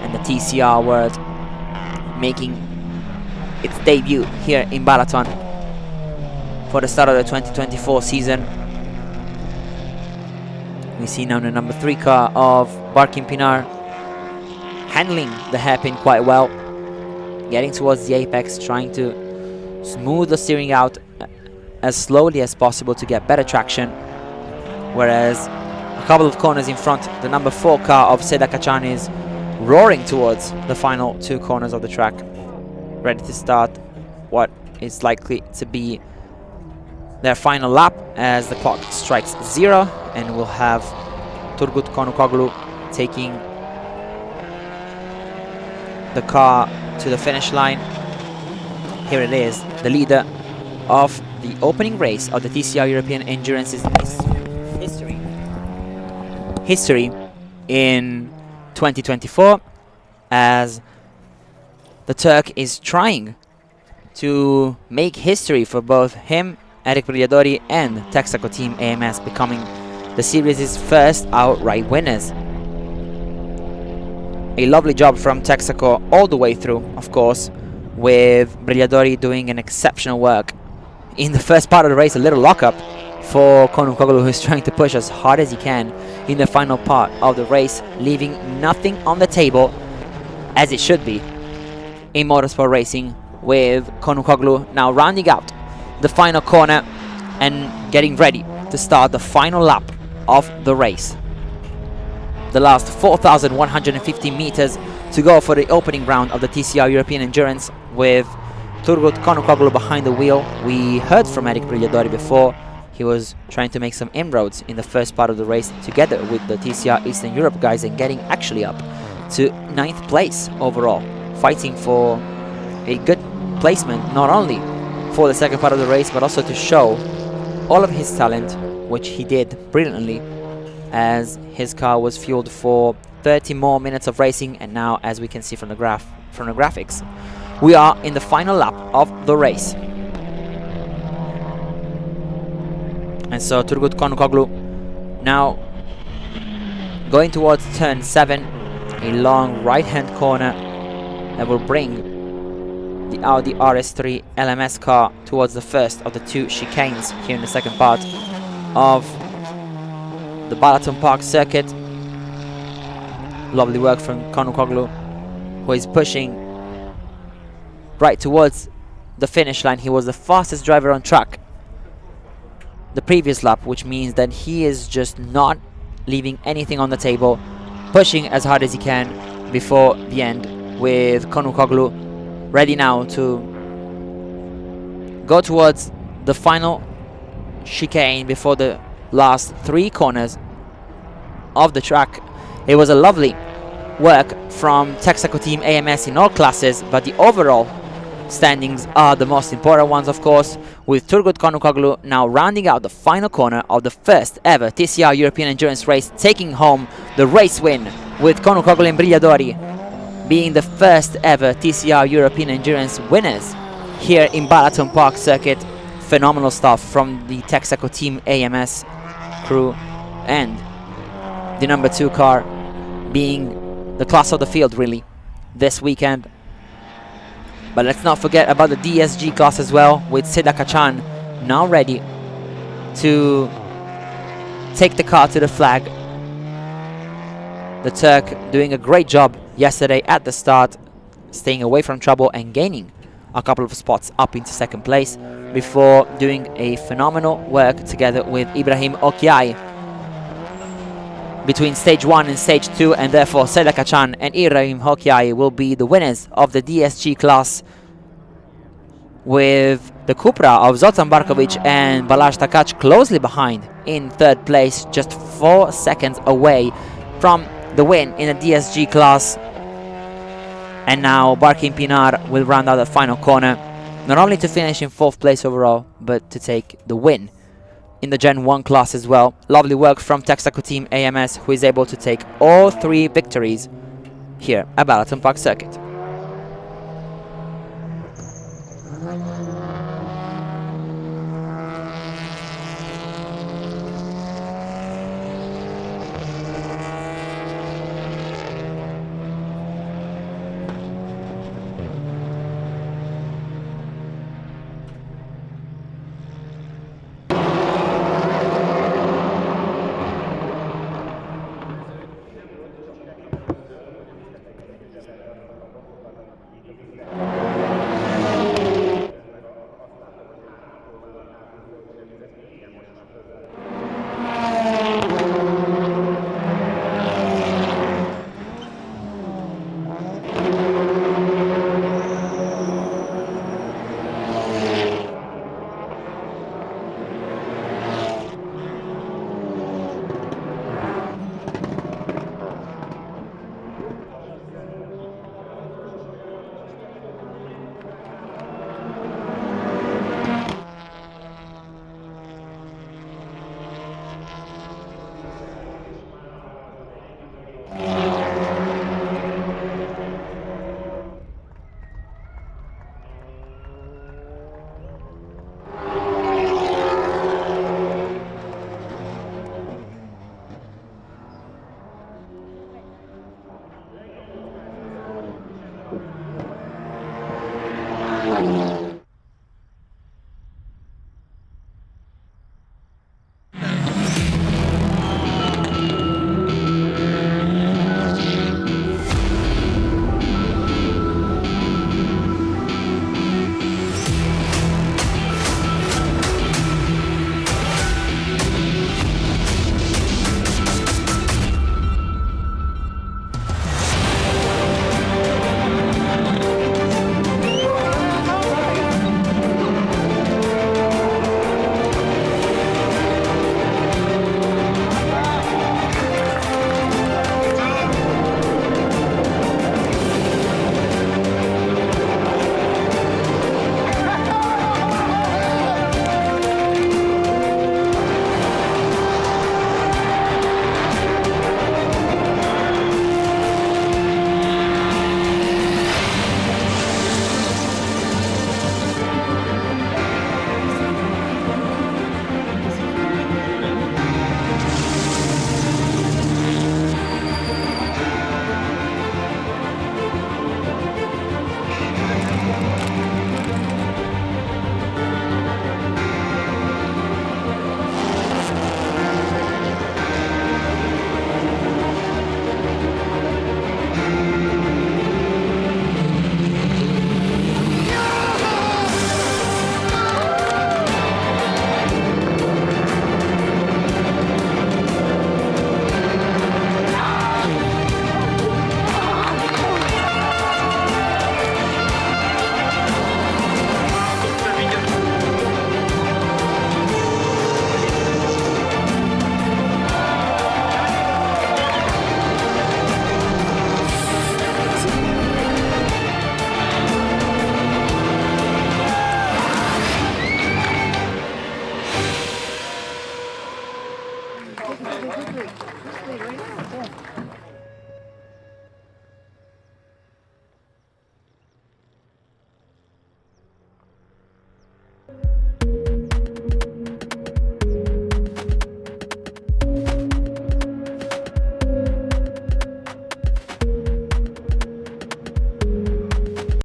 and the TCR world making its debut here in Balaton for the start of the 2024 season. We see now the number 3 car of Barkim Pinar handling the hairpin quite well, getting towards the apex, trying to smooth the steering out as slowly as possible to get better traction, whereas a couple of corners in front, the number 4 car of Seda Kachan is roaring towards the final 2 corners of the track, ready to start what is likely to be their final lap as the clock strikes 0, and we'll have Turgut Kanukoglu taking the car to the finish line. Here it is, the leader of the opening race of the TCR European Endurance's history in 2024, as the Turk is trying to make history for both him, Eric Brigliadori, and Texaco Team AMS, becoming the series' first outright winners A lovely job from Texaco all the way through, of course, with Brigliadori doing an exceptional work. In the first part of the race, a little lockup for Konukoglu, who's trying to push as hard as he can in the final part of the race, leaving nothing on the table, as it should be in motorsport racing, with Konukoglu now rounding out the final corner and getting ready to start the final lap of the race. The last 4,150 meters to go for the opening round of the TCR European Endurance, with Turgut Konukoglu behind the wheel. We heard from Eric Brigliadori before. He was trying to make some inroads in the first part of the race together with the TCR Eastern Europe guys and getting actually up to 9th place overall, fighting for a good placement, not only for the second part of the race, but also to show all of his talent, which he did brilliantly, as his car was fueled for 30 more minutes of racing. And now, as we can see from the graphics, we are in the final lap of the race. And so Turgut Konukoglu now going towards turn 7, a long right-hand corner that will bring the Audi RS3 LMS car towards the first of the 2 chicanes here in the second part of the BalatonPark circuit. Lovely work from Konukoglu, who is pushing right towards the finish line. He was the fastest driver on track the previous lap, which means that he is just not leaving anything on the table, pushing as hard as he can before the end, with Konukoglu ready now to go towards the final chicane before the last 3 corners of the track. It was a lovely work from Texaco Team AMS in all classes, but the overall standings are the most important ones, of course, with Turgut Konukoglu now rounding out the final corner of the first ever TCR European Endurance race, taking home the race win, with Konukoglu and Brigliadori being the first ever TCR European Endurance winners here in BalatonPark circuit. Phenomenal stuff from the Texaco Team AMS crew, and the number 2 car being the class of the field really this weekend. But let's not forget about the DSG class as well, with Seda Kachan now ready to take the car to the flag. The Turk doing a great job yesterday at the start, staying away from trouble and gaining a couple of spots up into second place before doing a phenomenal work together with Ibrahim Okiai between stage 1 and stage 2, and therefore Seda Kachan and Ibrahim Okiai will be the winners of the DSG class, with the Cupra of Zoltan Barkovic and Balázs Takács closely behind in 3rd place, just 4 seconds away from the win in the DSG class. And now Barkin Pinar will round out the final corner, not only to finish in 4th place overall, but to take the win in the Gen 1 class as well. Lovely work from Texaco Team AMS, who is able to take all 3 victories here at BalatonPark circuit.